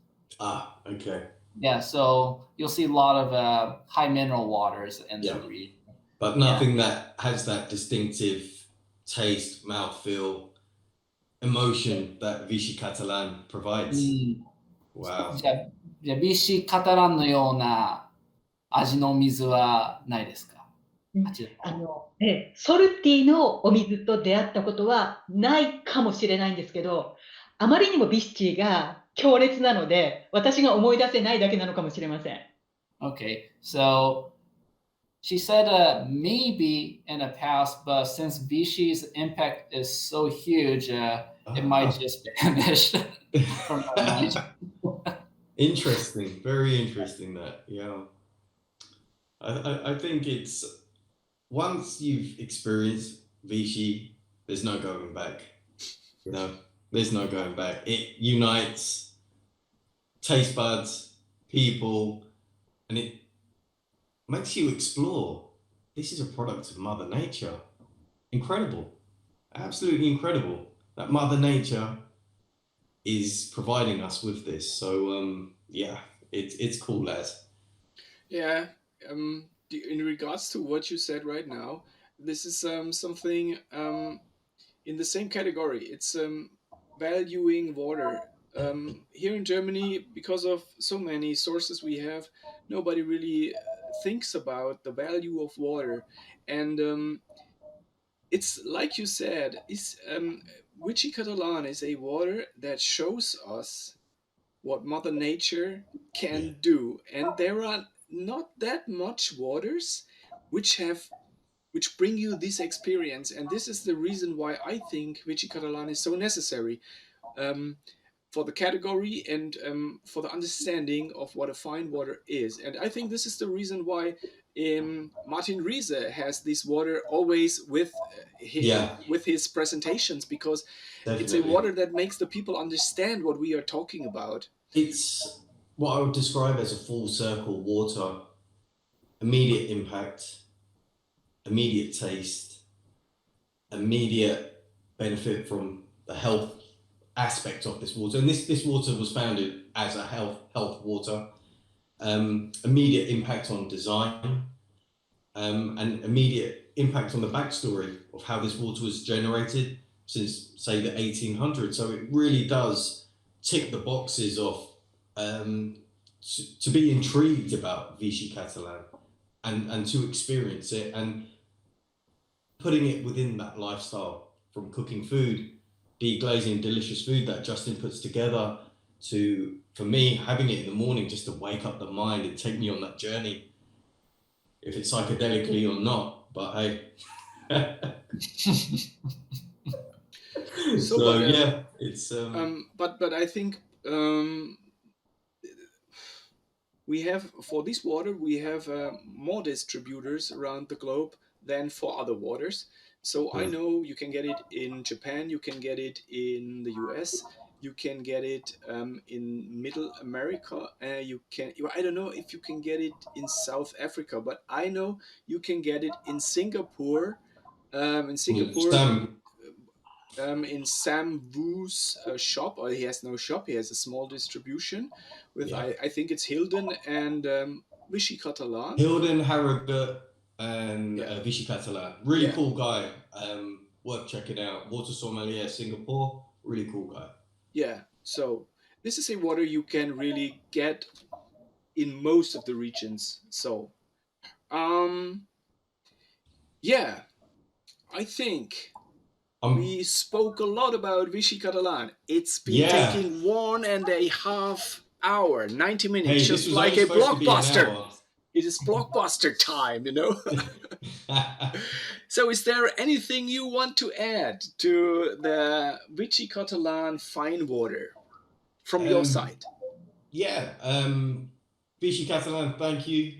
Okay. Yeah, so you'll see a lot of high mineral waters in the region. But nothing that has that distinctive taste, mouthfeel, emotion that Vichy Catalan provides. Wow. じゃあビシカタランのような味の水はないですか？ソルティのお水と出会ったことはないかもしれないんですけど、あまりにもビシチが強烈なので、私が思い出せないだけなのかもしれません。Okay, so she said maybe in the past, but since Vichy's impact is so huge, it might just be finished from her mind. Interesting, very interesting that, yeah. I think it's, once you've experienced Vichy, there's no going back, you know, there's no going back. It unites taste buds, people, and it makes you explore. This is a product of Mother Nature. Incredible, absolutely incredible that Mother Nature is providing us with this. So yeah, it's cool, lads. Yeah, in regards to what you said right now, this is something in the same category. It's valuing water. Here in Germany, because of so many sources we have, nobody really thinks about the value of water. And it's like you said, Vichy Catalan is a water that shows us what Mother Nature can do. And there are not that much waters which bring you this experience. And this is the reason why I think Vichy Catalan is so necessary. For the category and for the understanding of what a fine water is. And I think this is the reason why Martin Riese has this water always with his presentations, because it's a water that makes the people understand what we are talking about. It's what I would describe as a full circle water, immediate impact, immediate taste, immediate benefit from the health aspect of this water. And this water was founded as a health water. Immediate impact on design, and immediate impact on the backstory of how this water was generated since, say, the 1800s. So it really does tick the boxes of to be intrigued about Vichy Catalan and to experience it, and putting it within that lifestyle, from cooking food, deglazing delicious food that Justin puts together, to, for me, having it in the morning just to wake up the mind and take me on that journey, if it's psychedelically or not, but hey. So yeah, it's but I think we have, for this water, we have more distributors around the globe than for other waters. So I know you can get it in Japan, you can get it in the US, you can get it in Middle America. I don't know if you can get it in South Africa, but I know you can get it in Singapore. In Sam Wu's shop, or he has no shop, he has a small distribution with, I think it's Hilden and Vichy Catalan. Hilden, Harrogate, and Vichy Catalan. Really cool guy. Worth checking out. Water Sommelier, Singapore. Really cool guy. Yeah, so this is a water you can really get in most of the regions. So, yeah, I think we spoke a lot about Vichy Catalan. It's been taking 1.5 hours, 90 minutes, just like a blockbuster. It is blockbuster time, you know. So is there anything you want to add to the Vichy Catalan fine water from your side? Yeah, Vichy Catalan, thank you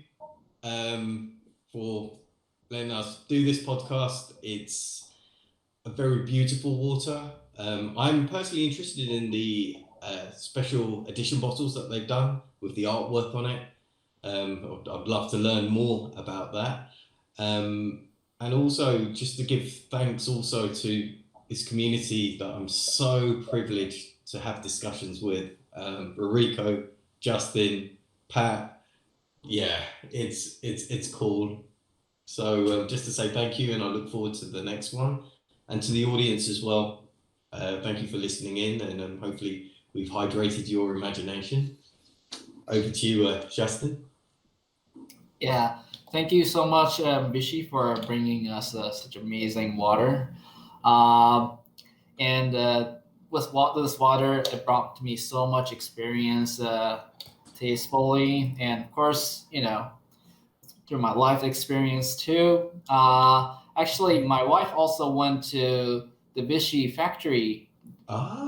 for letting us do this podcast. It's a very beautiful water. I'm personally interested in the special edition bottles that they've done with the artwork on it. I'd love to learn more about that. And also just to give thanks also to this community that I'm so privileged to have discussions with. Ruriko, Justin, Pat. Yeah, it's cool. So just to say thank you, and I look forward to the next one. And to the audience as well, thank you for listening in, and hopefully we've hydrated your imagination. Over to you, Justin. Yeah, thank you so much, Vichy, for bringing us such amazing water. And with this water, it brought me so much experience tastefully, and of course, you know, through my life experience too. Actually, my wife also went to the Vichy factory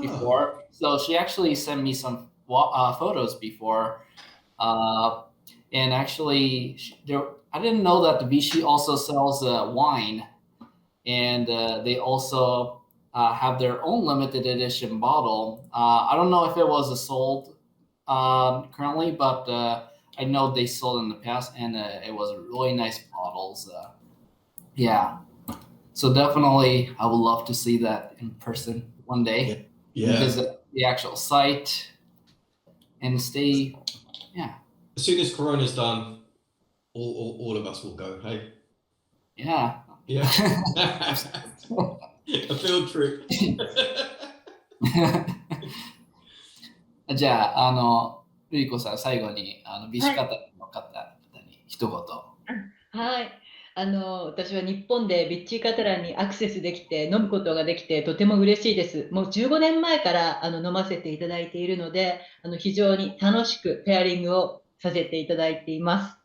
before, so she actually sent me some photos before. And actually, I didn't know that the Vichy also sells wine, and they also have their own limited edition bottle. I don't know if it was sold currently, but I know they sold in the past, and it was really nice bottles. Yeah, so definitely I would love to see that in person one day. Yeah. Visit the actual site and stay. Yeah. As soon as Corona's done, all of us will go. Hey, Yeah. yeah, a field trip. じゃあ、ルリコさん、最後に、ビシカタの方に一言。はい。私は日本でビッチーカタランにアクセスできて、飲むことができて、とても嬉しいです。もう15年前から飲ませていただいているので、非常に楽しくペアリングをさせていただいています。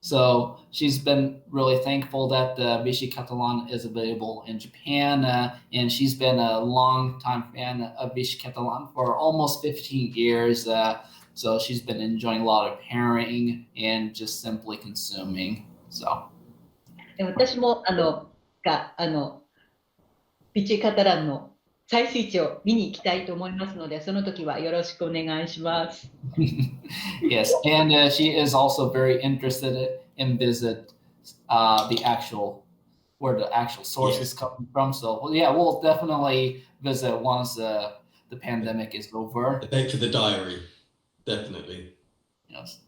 So she's been really thankful that VICHY CATALAN is available in Japan, and she's been a long-time fan of VICHY CATALAN for almost 15 years. So she's been enjoying a lot of pairing and just simply consuming. So 私もビッチーカタランの採水地を見に行きたいと思いますので、その時はよろしくお願いします。yes, and she is also very interested in visit the actual where the actual source is coming from. So yeah, we'll definitely visit once the pandemic is over. A date for the diary, definitely. Yes.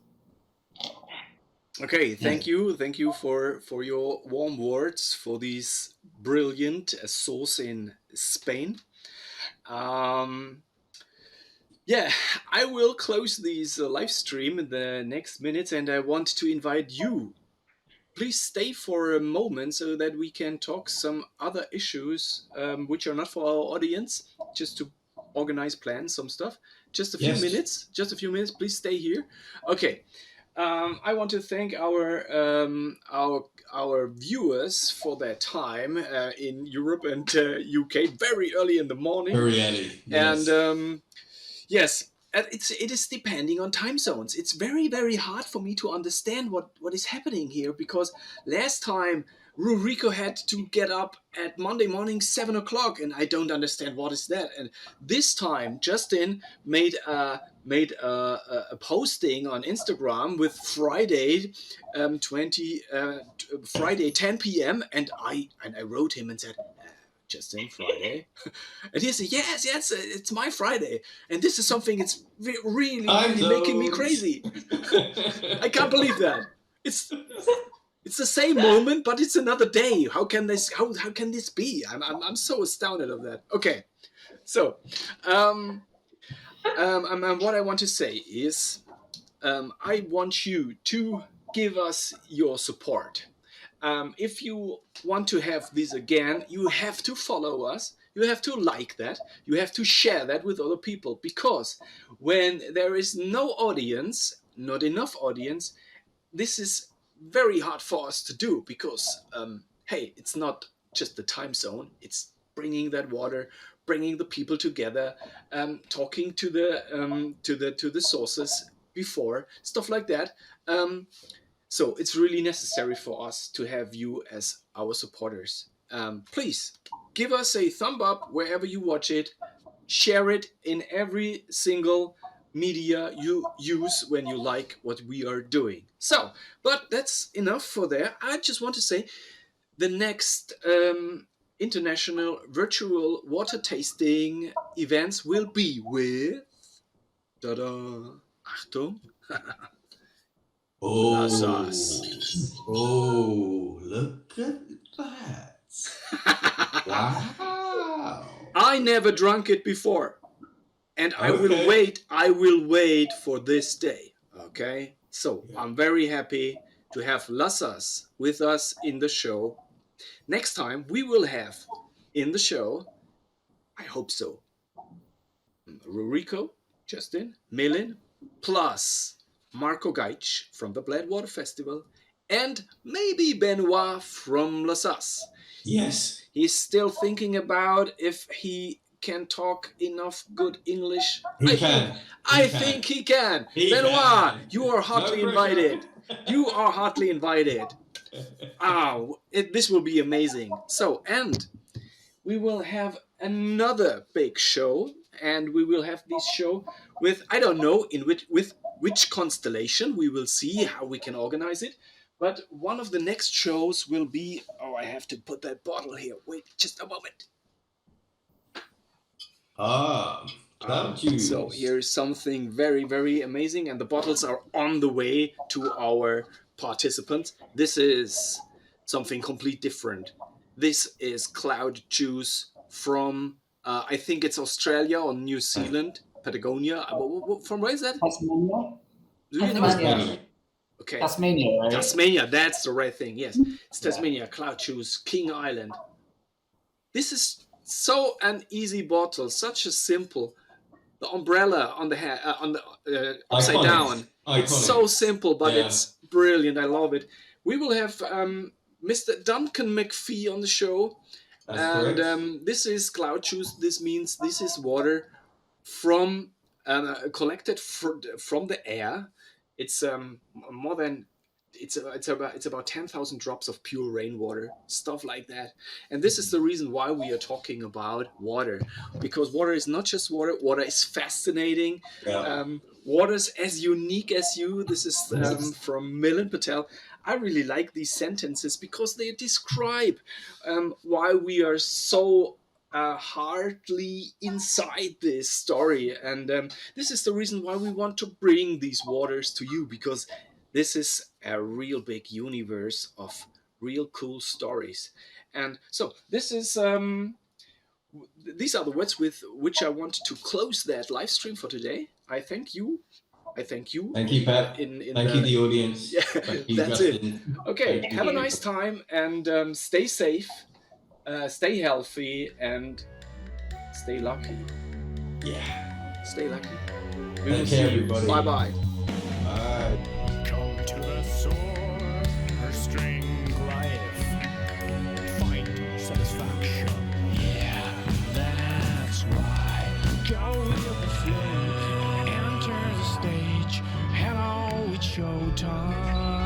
Okay, thank you for your warm words for this brilliant sauce in Spain. Yeah, I will close this live stream in the next minutes, and I want to invite you. Please stay for a moment so that we can talk some other issues which are not for our audience, just to organize plans, some stuff. Just a few minutes. Please stay here. Okay. I want to thank our viewers for their time in Europe and UK very early in the morning. Very early. Yes. And yes, it is depending on time zones. It's very, very hard for me to understand what is happening here, because last time Ruriko had to get up at Monday morning 7 o'clock, and I don't understand what is that. And this time Justin made a posting on Instagram with Friday Friday 10 p.m. and I wrote him and said, Justin, Friday? And he said, yes, it's my Friday. And this is something it's really making me crazy. I can't believe that. It's the same moment, but it's another day. How can this be? I'm so astounded of that. Okay. So, what I want to say is, I want you to give us your support. If you want to have this again, you have to follow us. You have to like that. You have to share that with other people, because when there is no audience, not enough audience, this is very hard for us to do, because, hey, it's not just the time zone. It's bringing that water, bringing the people together, talking to the sources before, stuff like that. So it's really necessary for us to have you as our supporters. Please give us a thumb up wherever you watch it. Share it in every single media you use when you like what we are doing. So, but that's enough for there. I just want to say the next international virtual water tasting events will be with... Ta-da! Achtung! Oh, look at that. Wow. I never drunk it before. And I will wait for this day. Okay? So I'm very happy to have Lassas with us in the show. Next time we will have in the show, I hope so, Ruriko, Justin, Milin, plus Marco Gaich from the Water Festival, and maybe Benoit from Lassas. Yes. He's still thinking about if he can talk enough good English. I think he can. Benoit, you are heartily invited. You are heartily invited. This will be amazing. So, and we will have another big show, and we will have this show with, I don't know with which constellation. We will see how we can organize it. But one of the next shows will be, I have to put that bottle here. Wait just a moment. Cloud juice. So here's something very, very amazing, and the bottles are on the way to our participants. This is something completely different. This is cloud juice from, I think it's Australia or New Zealand, Patagonia. From where is that? Tasmania? Do you know? Tasmania. Okay. Tasmania, right? Tasmania, that's the right thing. Yes, it's Tasmania, cloud juice, King Island. This is so an easy bottle, such a simple. The umbrella on the head, upside Iconic. down. Iconic. It's so simple, but Yeah. it's brilliant. I love it. We will have Mr. Duncan McPhee on the show, That's and correct. this is cloud juice. This means this is water from collected from the air. It's more than it's about 10,000 drops of pure rainwater, stuff like that. And this is the reason why we are talking about water, because water is not just water. Water is fascinating. Yeah. Water's as unique as you. This is from Milin Patel. I really like these sentences because they describe why we are so hardly inside this story. And this is the reason why we want to bring these waters to you, because this is a real big universe of real cool stories. And so this is these are the words with which I want to close that live stream for today. I thank you. Thank you, Pat. Thank you, the audience. Yeah, Thank you, that's Justin. Okay, Thank you. have a nice time, and stay safe, stay healthy, and stay lucky. Yeah. Stay lucky. We Take will care, see you. everybody. Bye-bye. Bye. Come to the sword, her string life, find satisfaction. Yeah, that's right. Go with the flow, enter the stage. Hello, it's showtime.